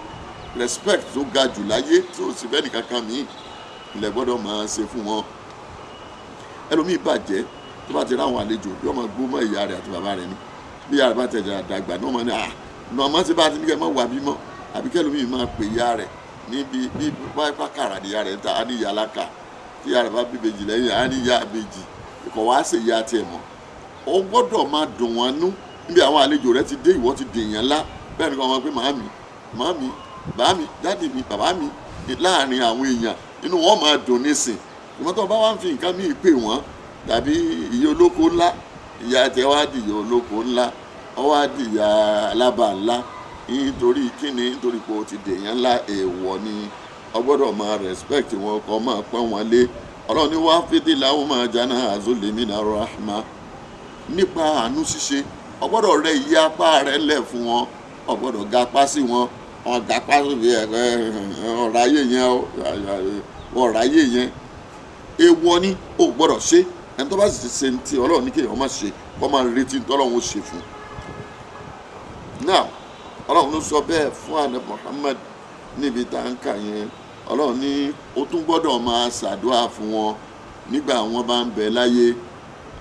respect tó ga jù láyé tí ó sì bẹ́ẹ̀ nìkan kan míì ilẹ̀ gbọ́dọ̀ máa ṣe fún wọn. Ẹlòmíì bàjẹ́ tó bá ti ráwọn àlejò yóò máa gbó mọ́ ìyá rẹ̀ àti bàbá rẹ̀ ni. Bí ìyá rẹ̀ bá tẹ̀jà dàgbà náà mọ́ ni ọmọ tí bá ti ní kẹ́ mọ́ wà bímọ, àbí kẹ́lòmíì máa pè ìyá rẹ̀ níbi bí pápá kàrà ní ìyá rẹ̀ ta á ní ìyá aláka, tí ìyá rẹ̀ bá bí ìbejì lẹ́yìn á ní ìyá ìbejì, kò wá ṣe ìyá tiẹ̀ mọ́. Ó gbọ́dọ̀ máa dùn wọ́n nú níbi àwọn àlejò rẹ̀ ti dé, ìwọ ti dèèyàn ńlá, bẹ́ẹ̀ ni kò wọ́n pé màámi bàámi dáàdì mi bàbá mi láàrin àwọn èèyàn, inú wọn máa dùn nísìn. Ìwọ́n tó bá wá ń fi nǹkan míì pè wọ́n, tàbí ìyá olóko ńlá, ìyá tẹ wá di ìyá olóko ńlá, ọ wá di ìyá alábà ńlá, nítorí kíni? Nítorí pé o ti dèèyàn ńlá. Èèwọ̀ ni, o gbọ́dọ̀ máa respect wọn, kó máa pọ́n wọn lé. Ọlọ́run ní wahfid lahuma janaha zulli minar rahma, nípa àánú ṣíṣe o gbọ́dọ̀ rẹ ìyá apá rẹ lẹ̀ fún wọn, o gbọ́dọ̀ ga apá sí wọn, ọ̀gá apá sóbi ọ̀ráyé yẹn. Èèwọ̀ ni, o gbọ́dọ̀ ṣe. Ẹni tó bá sì ṣe ní ti Ọlọ́run ní kéèyàn má ṣe, kó máa retí ní tọ́lọ́run ó ṣe fún. Náà Ọlọ́run ló sọ bẹ́ẹ̀ fún Ànábì Muhammad níbi tá ń kà yẹn. Ọlọ́run ní o tún gbọ́dọ̀ máa ṣàdúrà fún wọn nígbà wọn bá ń bẹ láyé.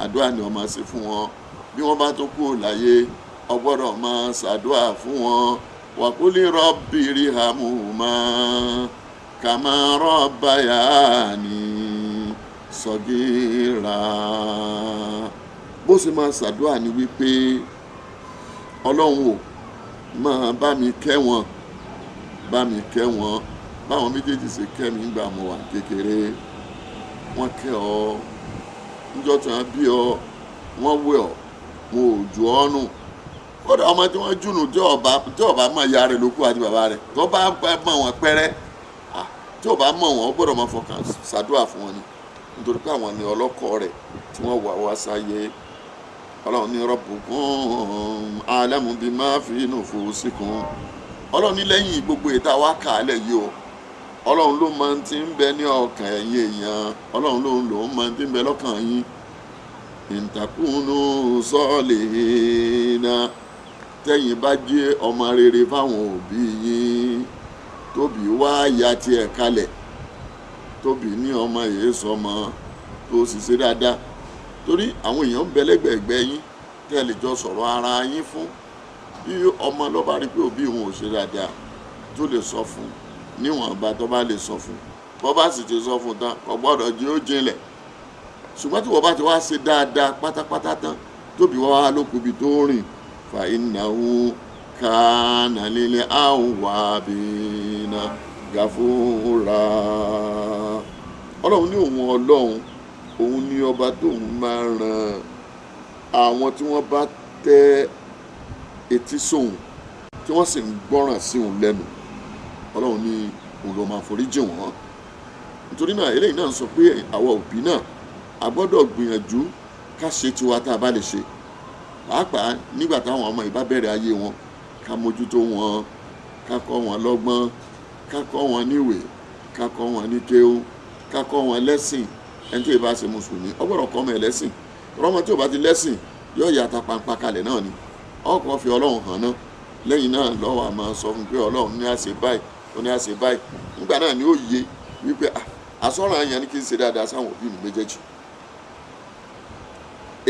Àdúrà ni o máa ṣe fún wọn. Bí wọ́n bá tó kúrò láyé, o gbọ́dọ̀ máa ṣàdúrà fún wọn. Wa quli rabbi irhamhuma kama rabbayani sagira. Bó ṣe máa ṣàdúrà ni wípé Ọlọ́run ò máa bá mi kẹ́ wọn, báwọn méjèèjì ṣe kẹ́ mi nígbà mo wà kékeré. Wọ́n kẹ́ ọ níjọ́ tí wọ́n bí ọ, wọ́n wẹ̀ ọ́, wọn ò jù ọ́ nù. Kódà ọmọ tí wọ́n jùnù tí ọba mọ̀ ìyá rẹ̀ lókù àti bàbá rẹ̀, tó bá mọ̀ wọ́n pẹ́rẹ́, tí ọba mọ̀ wọ́n, ó gbọ́dọ̀ máa fọkàn ṣàdúrà fún wọn ni, nítorí pé àwọn ni ọlọ́kọ̀ rẹ̀ tí wọ́n wá sáyé. Ọlọ́run ní rabbukum a'lamu bima fi nufusikum. Ọlọ́run ní lẹ́yìn gbogbo ìta wá kà á lẹ̀ yìí o, ọlọ́run ló máa ti ń bẹ ní ọkàn ẹ̀yin èèyàn, ọlọ́run ló máa ti ń bẹ lọ́kàn yín. ìtàkùnú sọ́ọ̀lìhìnà, tẹ́yìn bá jẹ́ ọmọ rere fáwọn òbí yín, tóbi wá ya tiẹ̀ kalẹ̀, tóbi ní ọmọ yìí sọmọ tó sì ṣe dáadáa, torí àwọn èèyàn ń bẹ lẹ́gbẹ̀ẹ́gbẹ́ yín tẹ́ ẹ lè jọ sọ̀rọ̀ ara yín fún. bí ọmọ ló bá rí pé òbí òun ò ṣe dáadáa, tó lè sọ fún níwọ̀nba tó bá lè sọ fún, bó bá sì ti sọ fún tán kò gbọ́dọ̀ jẹ́ ó jinlẹ̀. ṣùgbọ́n tí wọ́n bá ti wá ṣe dáadáa pátápátá tán, tóbi wá lókùbí tó rìn, fa innahu kana lil awwabina gafura. ọlọ́run ní òun ní ọba tóun máa ràn àwọn tí wọ́n bá tẹ́ etí sóhun tí wọ́n sì ń gbọ́ràn sí òun lẹ́nu. ọlọ́run ní òun ló máa foríjì wọ́n. nítorí náà eléyìí náà sọ pé àwa òbí náà a gbọ́dọ̀ gbìyànjú ká ṣe tiwa tá a bá lè ṣe, pàápàá nígbà táwọn ọmọ yìí bá bẹ̀rẹ̀ ayé wọn, ká mójútó wọn, ká kọ́ wọn lọ́gbọ́n, ká kọ́ wọn níwèé, ká kọ́ wọn ní kéwú, ká kọ́ wọn lẹ́sìn. ẹni tí ì bá ṣe mùsùlùmí ó gbọ́dọ̀ kọ́ ọmọ ẹ̀ lẹ́sìn. ọmọ tí ò bá ti lẹ́sìn yóò yàtà pàǹpà kalẹ̀ náà ni. ọkọ̀ fi ọlọ́run hàn náà, lẹ́yìn náà lọ́wọ́ àmọ́ sọ fún pé ọlọ́run ní àṣẹ báyìí, ó ní àṣẹ báyìí. nígbà náà ni ó yé wípé àsọ̀rọ̀ àyàn ni kí n ṣe dáadáa sáwọn òbí mi méjèèjì.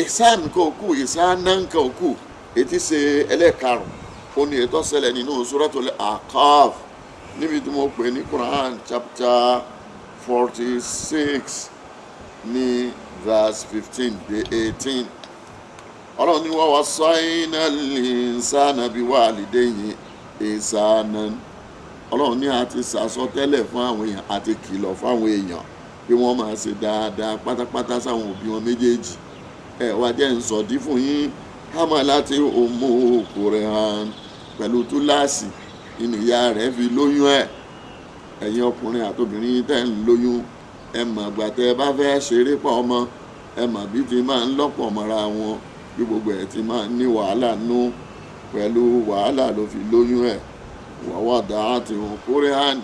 ìsáàn nǹkan òkú, ìsáànà nǹkan òkú, ètí ṣe ẹlẹ́ẹ̀karùn-ún ó ní ètò ṣẹlẹ̀ nínú Suratul Aqaf, níbi tí mo pè ní Quran chapter 46 ní verse 15 dé 18. ọlọ́run ní wa wassayna al-insana biwalidayhi ihsanan. ọlọ́run ní a ti sàsọtẹ́lẹ̀ fún àwọn èèyàn, a ti kìlọ̀ fún àwọn èèyàn pé wọ́n máa ṣe dáadáa pátápátá sáwọn òbí wọn méjèèjì. wá jẹ́ ń sọ̀dí fún yín, hamalati ummuhu kurhan, pẹ̀lú túláàsì inú ìyá rẹ̀ fi lóyún ẹ̀. ẹ̀yin ọkùnrin àtobìnrin tẹ́ ń lóyún, ẹ mọ̀ ìgbà tẹ́ ẹ bá fẹ́ ṣeré pọ̀ ọmọ, ẹ mọ̀ bí ti máa ń lọ́pọ̀ mọ́ra wọn, bí gbogbo ẹ̀ ti máa ń ní wàhálà nú, pẹ̀lú wàhálà ló fi lóyún ẹ̀. wada'athu kurhan,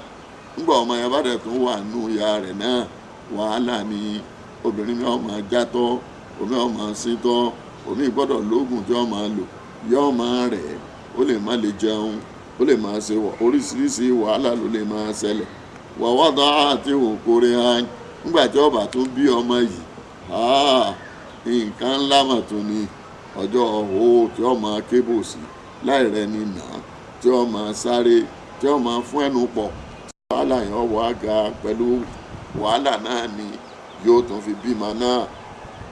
nígbà ọmọ yẹn bá dẹ̀ tún wà nú ìyá rẹ̀ náà, wàhálà ni. obìnrin náà máa játọ́, omi ọmọ síntọ́, omi gbọ́dọ̀ lóògùn tí wọ́n máa lò, yọ ọmọ rẹ̀, ó lè má lè jẹun, ó lè máa ṣe oríṣiríṣi wàhálà ló lè máa ṣẹlẹ̀. wada'athu kurhan, nígbà tí ọba tó bí ọmọ yìí, nǹkan ńlá mà tó ní ọjọ́ ọ̀hún tí wọ́n máa kébò sí láì rẹni nà, tí wọ́n máa sáré, tí wọ́n máa fún ẹnu pọ̀. wàhálà yẹn wà ga, pẹ̀lú wàhálà náà ni yóò tún fi bímọ náà.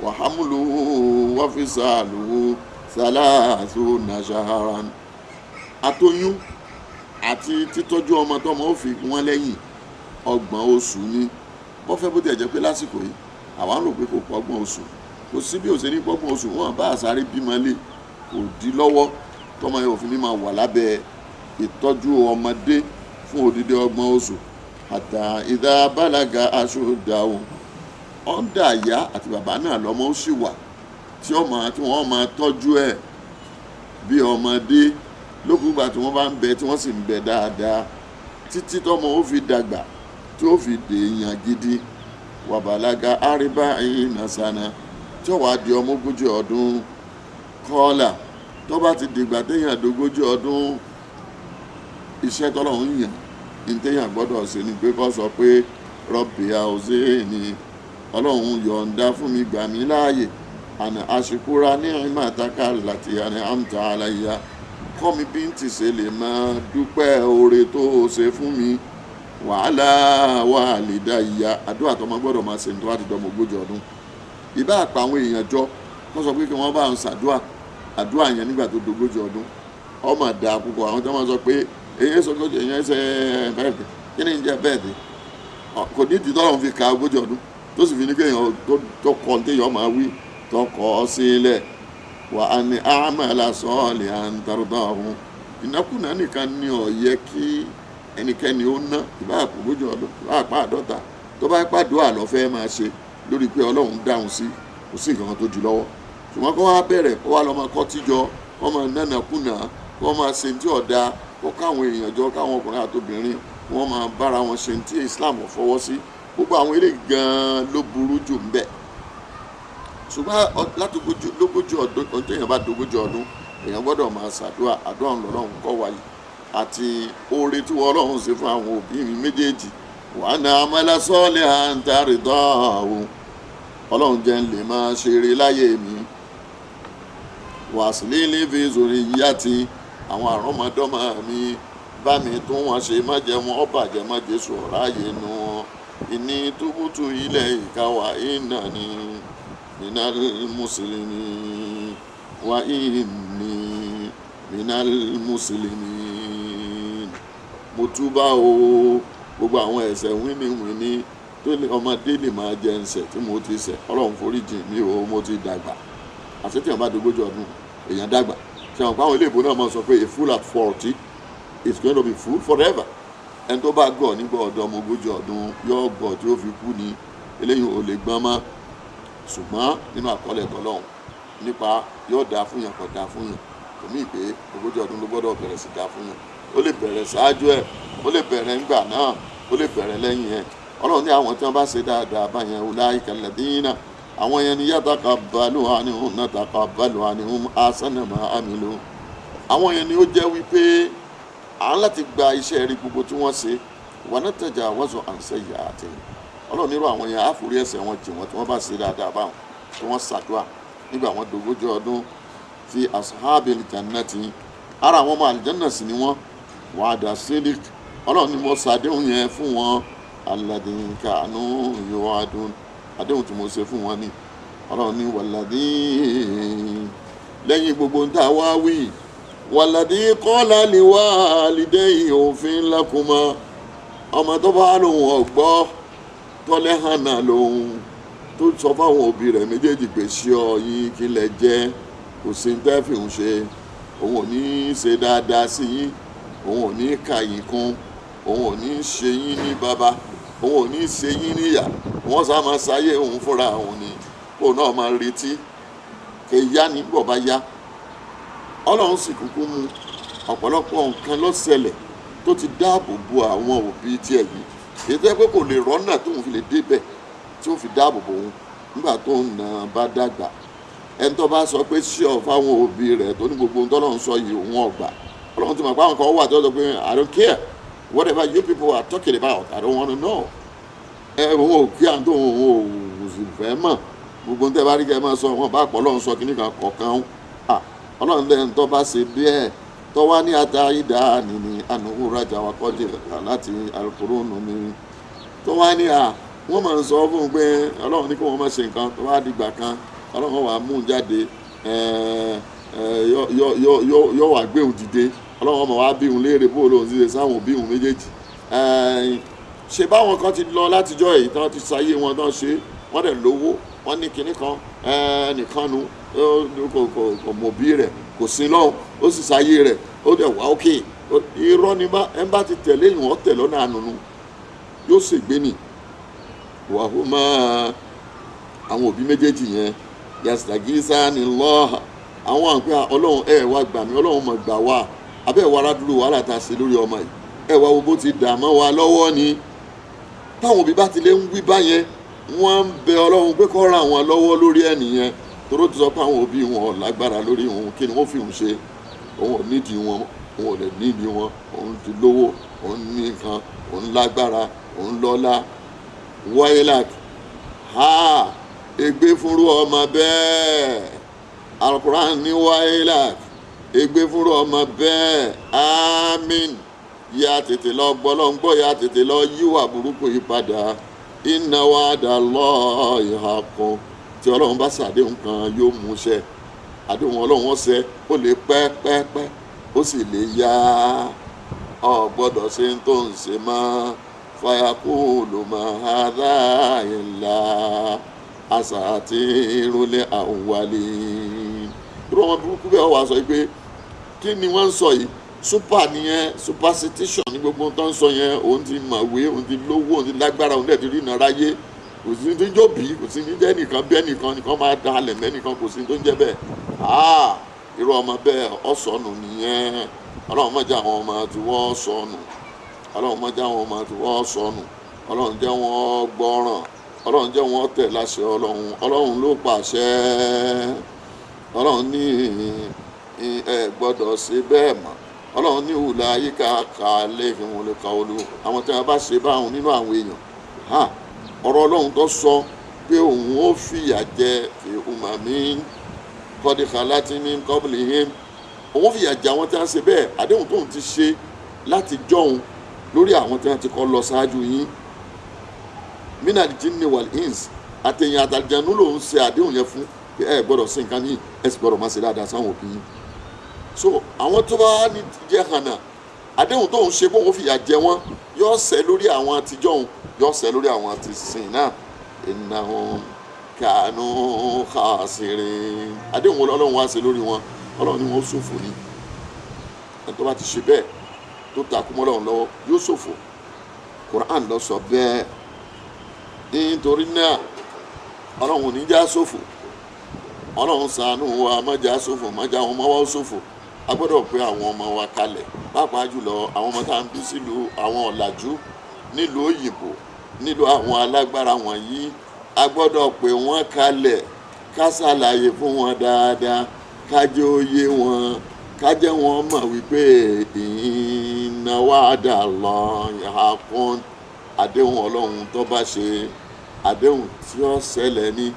wa hamluhu wa fisaluhu salasuna shahran. àtoyún àti títọ́jú ọmọ tọ́mọ ó fi wọ́n lẹ́yìn 30 oṣù ni. wọ́n fẹ́ bó tiẹ̀ jẹ́ pé lásìkò yìí àwa ń rò pé kò pọ̀ 30 oṣù, kò sí bí òṣèré 30 oṣù wọn bá àsáré bímọ lé, kò dí lọ́wọ́ tọ́mọ yẹn òfin ní máa wà lábẹ́ ìtọ́jú ọmọdé fún odidi 30 oṣù. hatta idha balaga ashuddahu, ọ̀ndà ìyá àti bàbá náà lọ́mọ ó sì wà tí wọ́n máa tọ́jú ẹ̀ bí ọmọdé lókùúgbà tí wọ́n bá ń bẹ, tí wọ́n sì ń bẹ dáadáa, títí tọ́mọ ó fi dàgbà tí ó fi dèèyàn gidi. wa balaga arba'ina sana, tí ó wá di ọmọ 40 ọdún. kọ́là tó bá ti dìgbà téèyàn d40 ọdún, iṣẹ́ tọ́lọ́run yàn ní téèyàn gbọ́dọ̀ ṣe ni pé kó sọ pé Rabbi awzi'ni, ọlọ́run yọ̀ǹda fún mi, gbà mí láàyè, àná ashkura ni'mataka allati an'amta alayya, kọ́ mi bí n ti ṣe lè máa dúpẹ́ oore tó ṣe fún mi. wàhálà walidayya, àdúrà tó máa gbọ́dọ̀ máa ṣe ní tó bá ti dọmọ 40 ọdún. ìbá àpá àwọn èèyàn jọ wọ́n sọ pé kí wọ́n bá ń ṣàdúrà, àdúrà yẹn nígbà tó d40 ọdún ọmọ dà púpọ̀. àwọn tó máa sọ pé èyí sọgọ́jọ èyí ṣe bẹ́ẹ̀dì, kí ni ń jẹ́ bẹ́ẹ̀dì, kò ní ìdí tọ́lọ́run fi ka 40 ọdún tó sì fi ní kéèyàn tó kọ́ téèyàn máa wí tó kọ́ sílẹ̀. wa an a'mala salihan tardahu, ìnákùná nìkan ni ó yẹ kí ẹnikẹ́ni ó ná, ìbá àpò 40 ọdún, ìbá àpá 50, tó bá pàdúrà lọ fẹ́ máa ṣe lórí pé ọlọ́run dáhùn sí, kò sí nǹkan tó jù lọ́wọ́. ṣùgbọ́n kó wá bẹ̀rẹ̀ kó wá lọ máa kọ́ tíjọ, kó máa nánàkúnà, kó máa ṣe tí ọ̀dà, kó káwọn èèyàn jọ, káwọn ọkùnrin àtobìnrin wọ́n máa bára wọn ṣe tí Islam ò fọwọ́ sí. Gbogbo àwọn eléyìí gan-an ló burú jù ń bẹ̀. Ṣùgbọ́n láti lógójì ọdún èèyàn bá dógójì ọdún èèyàn gbọ́dọ̀ máa ṣàdúrà. Àdúrà Ọlọ́run kọ́ wáyé àti oore tí wọ́n Ọlọ́run ṣe fún àwọn òbí mi méjèèjì. Wa ana amala salihan tardahu, Ọlọ́run jẹ́ ń lè máa ṣeré láyé mi. Wa aslih li fi zurriyyati, àwọn àrọ́mọdọ́mọ mi bá mi tún wọn ṣe, má jẹ́ wọn bàjẹ́, má jẹ́ sọ̀rọ̀ ààyè nu wọn. Inni tubtu ilayka wa innani minal muslimin wa inni minal muslimin. Mo túbà o, gbogbo àwọn ẹ̀ṣẹ̀ wíníwíní tó lè ọmọdé lè máa jẹ ẹ̀ṣẹ̀ tí mo ti ṣẹ̀, Ọlọ́run foríjì mi o, mo ti dàgbà. Àti tí èèyàn bá dógójì ọdún èèyàn dàgbà. Ṣé àwọn àwọn ilé ìbò náà máa sọ pé a fool at 40 is going to be fool forever. Ẹni tó bá gọ̀ nígbà ọ̀dọ́ ọmọ ogójì ọdún yóò gọ̀ tí ó fi kú ni. Eléyìí ò lè gbọ́n mọ́. Ṣùgbọ́n nínú àkọọ́lẹ̀ tọ́lọ́run nípa yóò dáa fún yàn kò dáa fún yàn. Kò mí pé ogójì ọdún ló gbọ́dọ̀ bẹ̀rẹ̀ sí dáa fún yàn. Ó lè bẹ̀rẹ̀ ṣáájú ẹ̀, ó lè bẹ̀rẹ̀ ńgbà náà, ó lè bẹ̀rẹ̀ lẹ́yìn ẹ̀. Ọlọ́run ní àwọn tí wọ́n bá ṣe dáadáa báyẹn ulaika alladhina, àwọn yẹn ni yataqabbalu anhum nataqabbalu anhum ahsana ma amilu. Àwọn yẹn ni ó jẹ́ wípé à ń láti gba iṣẹ́ rí gbogbo tí wọ́n ṣe wa natajawazu an sayyi'atihim. Ọlọ́run nírú àwọn yẹn á forí ẹ̀ṣẹ̀ wọn jì wọ́n tí wọ́n bá ṣe dáadáa báwọn tí wọ́n ṣàdúrà nígbà wọn dógójì ọdún fi ashabil jannati, ara àwọn ọmọ àlìjánà sì ni wọ́n wa'da sidiq. Ọlọ́run ni mo ṣàdéhùn yẹn fún wọn alladhina kanu yu'adun, àdéhùn tí mo ṣe fún wọn ni. Ọlọ́run ní wàlàdí, lẹ́yìn gbogbo ń tà wá wí, wàlàdí qala liwalidayhi uffin lakuma, ọmọ tó bá lòun ọ̀gbọ́ tọ́lẹ̀ hànà lòun tó sọ fáwọn òbí rẹ̀ méjèèjì pé ṣé ọ yín kí lẹ jẹ́, kò sí ń tẹ́ fi ń ṣe, òun ò ní ṣe dáadáa sí yín, òun ò ní kà yín kún, òun ò ní ṣe yín ní bàbá, òun ò ní ṣe yín níyà, wọ́n sá máa ṣayé òun fúnra òun ni kó náà máa retí kè yá ní bọ̀ bá yá. Ọlọ́run sì kúkú mú ọ̀pọ̀lọpọ̀ nǹkan ló ṣẹlẹ̀ tó ti dáàbò bo àwọn òbí tiẹ̀ yìí. Èyí tó yẹ pé kò lè rọ́nà tóun fi lè débẹ̀ tí ó fi dáàbò bo òun nígbà tó ń nà bá dàgbà. Ẹni tó bá sọ pé ṣé ọ fáwọn òbí rẹ̀ tó ní gbogbo ohun tó lọ́run sọ yìí òun ọ̀gbà, Ọlọ́run ti mọ̀ pé àwọn kan wà tó sọ pé I don't care whatever you people are talking about, I don't want to know. Òun ò kí à ń tó òun ò sì fẹ́ mọ̀. Gbogbo tẹ́ bá rí kẹ́ máa sọ wọn bá pọ̀ Ọlọ́run sọ kíní kan kọ̀ọ̀kan. Ọlọ́run lẹ́yìn tó bá ṣe bẹ́ẹ̀ tó wá ní ata ìdá nìní ànúhù rajà wa kọ́dé láti Al-Qur'an mi tó wá ní wọ́n máa ń sọ fún un pé Ọlọ́run ní kí wọ́n má ṣe nǹkan tó wá dìgbà kan Ọlọ́run wà mú un jáde yóò wà gbé òun dìde. Ọlọ́run ọmọ wa bí òun léèrè bó lóun ti ṣe sáwọn òbí òun méjèèjì. Ṣe báwọn kan ti lọ látijọ́ èyí tán ti ṣayé wọn tán ṣe wọ́n dẹ̀ lówó, wọ́n ní kinní kan nìkan nu kò mọ̀ bí rẹ̀ kò sí lọ́hùn ó sì ṣayé rẹ̀ ó dẹ̀ wá òkè. Irọ́ ni ẹ bá ti tẹ̀lé ìwọ̀n tẹ̀ lọ́nà ànúnú yóò ṣègbé nì. Wàhùnmá àwọn òbí méjèèjì yẹn yasitagisa ni lọ́ọ̀hà, àwọn àgbẹ̀ Ọlọ́run wá gbà mí, Ọlọ́run mọ̀ gbà wá, abẹ́ ìwà aládùúgbò wàhálà tá a ṣe lórí ọmọ yìí wá wo bó ti dààmú wa lọ́wọ́ ni. Táwọn òbí bá ti lè ń wí báyẹn wọ́n ń bẹ Ọlọ́run pé kó ràn wọ́n lọ́wọ́ lórí ẹ̀ nìyẹn, toró ti sọ pé àwọn òbí wọn ò lágbára lórí òun, kí ni wọ́n fi òun ṣe? Òun ò nídìí wọn, òun ò lè nídìí wọn, òun ti lówó, òun ní nǹkan, òun lágbára, òun lọ́lá. Wailak, ègbé fúnrú ọmọ bẹ́ẹ̀. Al-Qur'an ní wailak, ègbé fúnrú ọmọ bẹ́ẹ̀. Àmín. Yá tètè lọ gbọ́ lọ́n gbọ́, yá tètè lọ yíwà burúkú yìí padà. Inna wa'dallahi haqqun, tí Ọlọ́run bá ṣàdéhùn kan yóò mú ṣẹ. Àdéhùn Ọlọ́run ọ̀sẹ̀ ó lè pẹ́ ó sì lè yá. Ọ gbọ́dọ̀ ṣe ń tó ń ṣe mọ́. Fayaqulu ma hadha illa asatirul awwalin. Irú ọmọ burúkú bẹ́ẹ̀ wá sọ pé kí ni wọ́n ń sọ yìí? Super nìyẹn, superstition ní gbogbo tó ń sọ yẹn. Òun ti mọ̀wé, òun ti lówó, òun ti lágbára, òun dẹ̀ ti rí ìnara yé. Kò sí ní tó ń jọ bí, kò sí ní jẹ́ nìkan bí ẹnìkan nìkan máa da alẹ̀ mẹ́nìkan, kò sí ní tó ń jẹ́ bẹ́ẹ̀. Irú ọmọ bẹ́ẹ̀ ọ sọnù nìyẹn. Ọlọ́run má jẹ́ àwọn ọmọ tí wọ́n sọnù. ọlọ́run má jẹ́ wọn máa tí wọ́n sọnù, ọlọ́run jẹ́ wọn gbọ́ràn, ọlọ́run jẹ́ wọn tẹ̀ láṣẹ ọlọ́run ló pàṣẹ, ọlọ́run ní ẹ gbọ́dọ̀ ṣe bẹ́ẹ̀ mọ́, ọlọ́run ní ìhùlẹ̀ ayíká kàálẹ̀ ìhùn lè ka olú àwọn tí wọ́n bá ṣe báwọn nínú àwọn èèyàn ọ̀rọ̀ ọlọ́run tó sọ pé òun ó fìyà jẹ umami kọ́díkà láti ní kọ́bìlì yẹn, òun fìyà jẹ àwọn tí wọ́n ṣe bẹ́ẹ̀, àdéhùn tóun ti ṣe láti jọ̀hún lórí àwọn tí wọ́n ti kọ́ lọ ṣáájú yín minal jinni wal ins àtẹ̀yìn àtàlìjẹ̀nú lòun ṣe àdéhùn yẹn fún pé ẹ gbọ́dọ̀ ṣe nǹkan yìí ẹ sì gbọ́dọ̀ máa ṣe dáadáa sáwọn òbí yín. So àwọn tó bá ní jẹ́ hànà àdéhùn tóun ṣe kó òun fìyà jẹ wọ́n yóò ṣẹ lórí àwọn àtijọ́ òun yóò ṣẹ lórí àwọn àtìsìn náà innahum kanu khasirin àdéhùn ọlọ́run wá ṣe lórí wọn ọlọ́run ni wọ́n ṣòfò ní ẹni tó bá ti ṣe bẹ́ẹ̀ tó takú mọ́ ọlọ́run lọ́wọ́ yóò ṣòfò. Quran ló sọ bẹ́ẹ̀ nítorí náà ọlọ́run ò ní já ṣòfò, ọlọ́run ṣàánú wa má já ṣòfò má já àwọn ọmọ wa ṣòfò. A gbọ́dọ̀ pé àwọn ọmọ wa kalẹ̀ pàápàá jùlọ àwọn ọmọ tá à ń bí sílùú àwọn ọ̀làjú nílùú òyìnbó nílùú àwọn alágbára wọ̀nyí, a gbọ́dọ̀ pé wọ́n kalẹ̀ ká ṣàlàyé fún wọn dáadáa, ká jẹ́ ó yé wọn, ká jẹ́ wọn mọ̀ wípé inna wa'dallahi haqqun, àdéhùn ọlọ́run tó bá ṣe àdéhùn tí ó ṣẹlẹ̀ ní,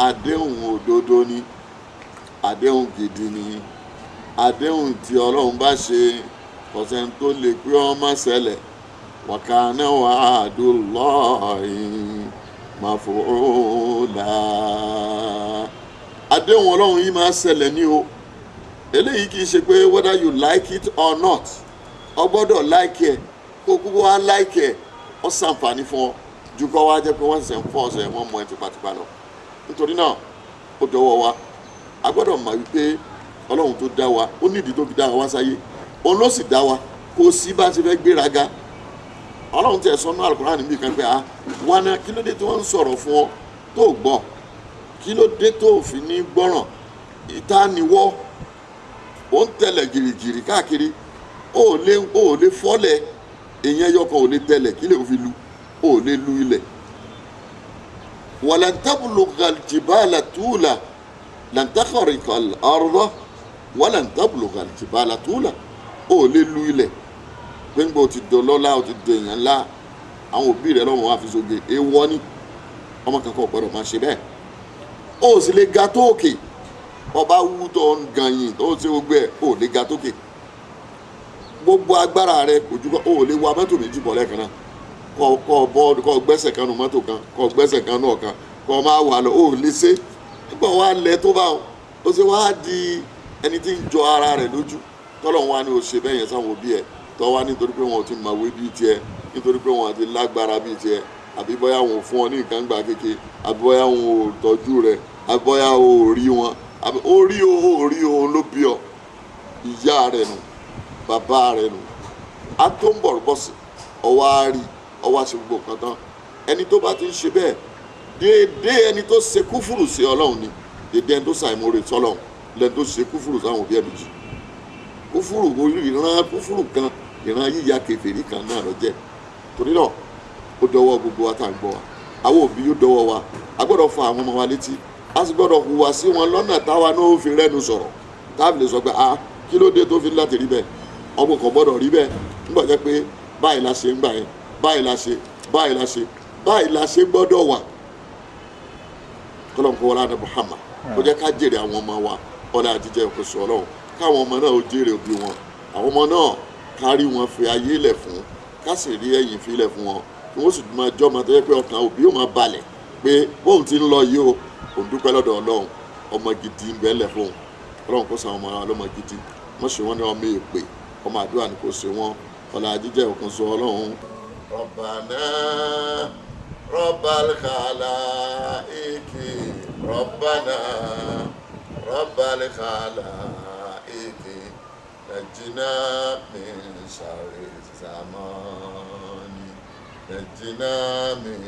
àdéhùn òdodo ní, àdéhùn gidi ní, àdéhùn tí ọlọ́run bá ṣe kọ̀sẹ̀ tó lè pé ó má ṣẹlẹ̀. Wa kana wa'dullahi maf'ula. Àdéhùn ọlọ́run yìí máa ṣẹlẹ̀ ní o, eléyìí kì í ṣe pé whether you like it or not, o gbọ́dọ̀ like ẹ̀ kó gbogbo wa like ẹ̀ ó ṣàǹfààní fún ọ ju kọ́ wá jẹ́ pé wọ́n ṣẹ̀ ń fọ́ ọ̀sẹ̀ wọ́n mọ ẹ̀ tipátipá lọ. Nítorí náà ó dọwọ́ wa, a gbọ́dọ̀ mọ̀ wípé ọlọ́run tó dá wa ó nídìí tó fi dá wa wá sáyé, òun ló sì dá wa kó sí bá ti fẹ́ gbéraga. Ọlọ́run tẹ̀ sọ́nù Al-Qur'an níbi kan pé wọn náà kí ló dé tí wọ́n ń sọ̀rọ̀ fún ọ tó gbọ́, kí ló dé tó fi ní gbọ́ràn, ìtaniwọ́ ó ń tẹ̀lẹ̀ gìrìgìrì káàkiri, ó lè fọ́lẹ̀ èèyàn yọkan ò lè tẹ̀lẹ̀ kí lè fi lu, ó lè lu ilẹ̀. walan tablughal jibala tula lan takhriqal arda walan tablughal jibala tula, ó lè lu ilẹ̀ gbẹ́ngbẹ́ o ti dọlọ́lá o ti dọ èèyàn ńlá àwọn òbí rẹ lọ́wọ́ wá fi sóge èèwọ̀ ni ọmọ kankan ọ̀pọ̀lọpọ̀ máa ṣe bẹ́ẹ̀. ó sì lè ga tóòkè ọba wú tó ń gan yìí tó ṣe gbogbo ẹ̀ ó lè ga tóòkè gbogbo agbára rẹ kò ju ó lè wa mọ́tò méjì bọ̀ lẹ́ẹ̀kan náà kọ́ gbẹ́sẹ̀ kan nu mọ́tò kan kọ́ gbẹ́sẹ̀ kan nu ọ̀kan kọ́ máa wà lọ ó lè ṣe nígbà wà lẹ tó bá ó ṣe wá di ẹni tí ń jọ ara rẹ̀ lójú tọ́lọ̀ wá ní o ṣe bẹ́ẹ̀ yẹn sáwọn òbí ẹ̀ tọ́ wá nítorí pé wọn ò ti mọ̀wé bíi tiẹ̀ nítorí pé wọn àti lágbára bíi tiẹ̀ àbí bóyá wọn ò fún ọ ní nǹkan gbà kéke àbí bóyá wọn ò tọ́jú rẹ̀ àbí bóyá o ò rí wọn àbí ó rí o ló bí ọ ìyá rẹ̀ nù bàbá rẹ̀ nù á tó ń bọ̀ bọ́sì ọwọ́ á rí ọwọ́ á ṣe gbogbo nǹkan tán ẹni tó bá ti ń ṣe bẹ́ẹ̀ déédéé ẹni tó ṣe kúfùrù sí ọlọ́run ni déédéé ẹni tó ṣàìmọ̀re sọ́lọ́run lẹ́ni tó ṣe kúfùrù sáwọn òbí ẹ̀ méjì kúfùrù ìran kúfùrù kan ìran yíya kèfèrí kan náà ló jẹ́ torí náà ó dọwọ́ gbogbo wa tá à ń gbọ́ wa àwọn òbí yóò dọwọ́ wa a gbọ́dọ̀ fa àwọn ọmọ wa létí a sì gbọ́dọ̀ hùwà sí wọn lọ́nà táwa náà ó fi rẹ́nu sọ̀rọ̀ táàbì lè sọ pé kí ló dé tó fi láti rí bẹ́ẹ̀ ọmọ kan gbọ́dọ̀ rí bẹ́ẹ̀ nígbà jẹ́ pé báyìí la ṣe ń gbà yẹn báyìí la ṣe gbọ́dọ̀ wà kọ́lọ́n kó wọlé àná Muhammad kó jẹ́ ká jèrè àwọn ọmọ wa ọ̀là àtijọ́ ìkóso ọlọ́run káwọn ọmọ náà ó jèrè òbí wọn àwọn ọmọ náà kárí wọn fi ayé lẹ̀ fún ká sì rí ẹ̀yìn fi lẹ̀ fún wọn kí wọ́n sì máa jọ́ máa tẹ́lẹ̀ pé ọkàn òbí yóò máa balẹ̀ pé bóun ti ń lọ yìí o òun dúpẹ́ lọ́dọ̀ ọlọ́run ọmọ gidi ń bẹ́ẹ̀ lẹ̀ fún ọlọ́run kó sàwọn ọmọ ara lọ́mọ gidi wọ́n ṣe wọ́n ní ọmọ èpè ọmọ àdúrà ni kò ṣe wọ́n ọ̀là àjíjẹ́ òkun sọ ọlọ́run. Rabbana Rabbal khalaiqi Rabbana Rabbal khalaiqi najjina min sharri zamani najjina min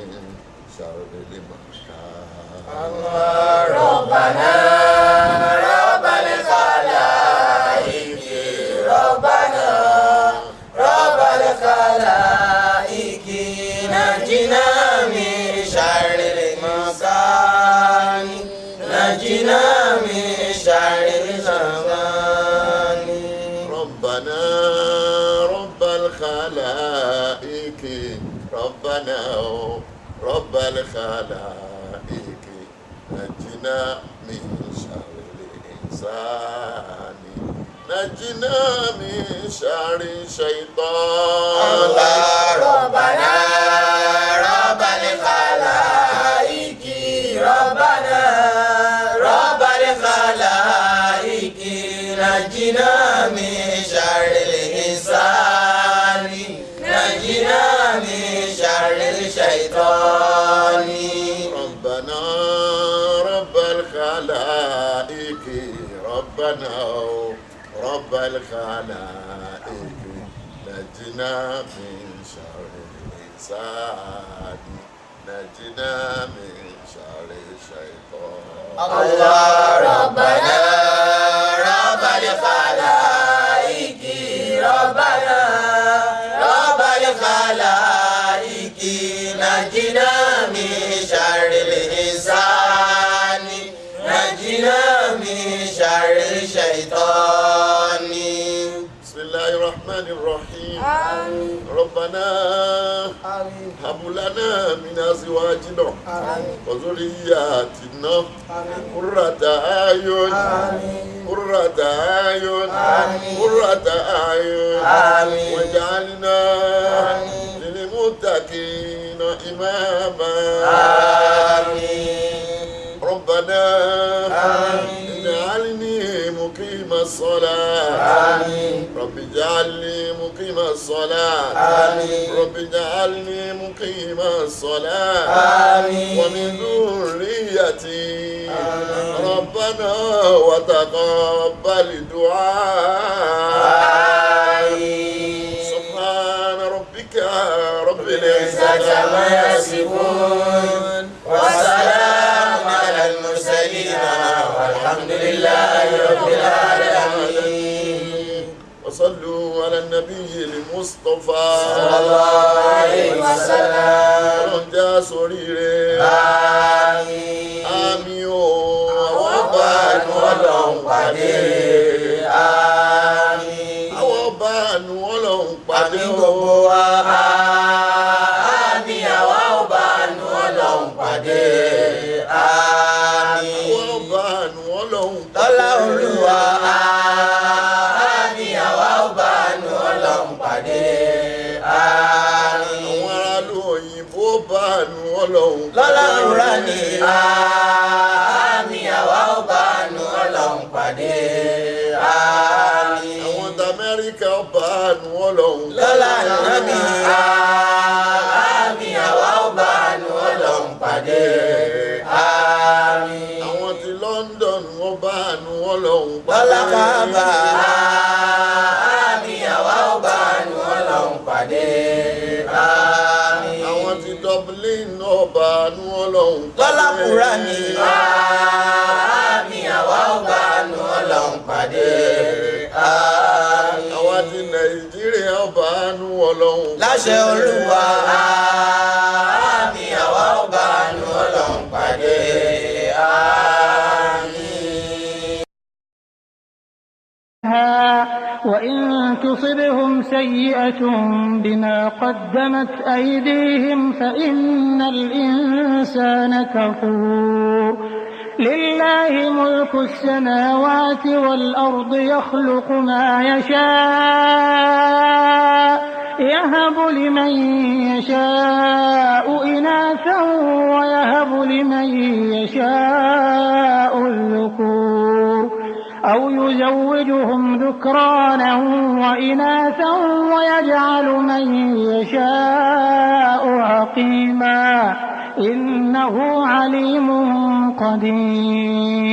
sharri limakan. Rabbana Rabbal khalaiqi Rabbana Rabbal khalaiqi الخلائق نجنا من شر الإنسان نجنا من شر الشيطان ربنا رب الخلائق ربنا رب الخلائق نجنا من شر الإنسان نجنا من شر الشيطان ربنا رب الخلائق ربنا رب الخلائق نجنا من شر الإنسان نجنا من شر الشيطان الله ربنا رب الخلائق ربنا رب الخلائق نجنا من شر الإنسان نجنا من شر الشيطان بسم الله الرحمن الرحيم ربنا هب لنا من أزواجنا وذرياتنا قرة أعين قرة أعين قرة أعين واجعلنا للمتقين إماما ربنا اجعلني مقيم الصلاة رب اجعلني مقيم الصلاة رب اجعلني مقيم الصلاة ومن ذريتي ربنا وتقبل دعاء سبحان ربك رب العزة عما يصفون وسلام على المرسلين والحمد لله رب العالمين وصلوا على النبي المصطفى صلى الله عليه وسلم ọlọ́njà sóríire àmín àmín o àwọn bá nu Ọlọ́run pàdé àmín àwọn bá nu Ọlọ́run pàdé àmín o gbogbo wa àmín àwa ò bá nu Ọlọ́run pàdé àmín àwọn bá nu Ọlọ́run lọ́lá Olúwa àmín àwa ò bá nu Ọlọ́run pàdé àmín àwọn aráàlú òyìnbó bá nu Ọlọ́run lọ́lá Kùránì àmín àwa ò bá nu Ọlọ́run pàdé àmín àwọn t'Amẹ́ríkà bá nu Ọlọ́run lọ́lá Ànábì àmín àwa ò bá nu Ọlọ́run pàdé àmín àwọn ti London wọ́n bá nu Ọlọ́run lọ́lá Káàbà àmín àwa ò bá nu Ọlọ́run pàdé àmín àwọn ti Dublin wọ́n bá nu Ọlọ́run lọ́lá Kùránì àmín àwa ò bá nu Ọlọ́run pàdé àmín àwọn ti Nàìjíríà bá nu Ọlọ́run láṣẹ Olúwa àmín àwa ò bá nu Ọlọ́run pàdé àmín. وإن تصبهم سيئة بما قدمت أيديهم فإن الإنسان كفور لله ملك السماوات والأرض يخلق ما يشاء يهب لمن يشاء إناثا ويهب لمن يشاء الذكور أو يزوجهم ذكرانا وإناثا ويجعل من يشاء عقيما إنه عليم قدير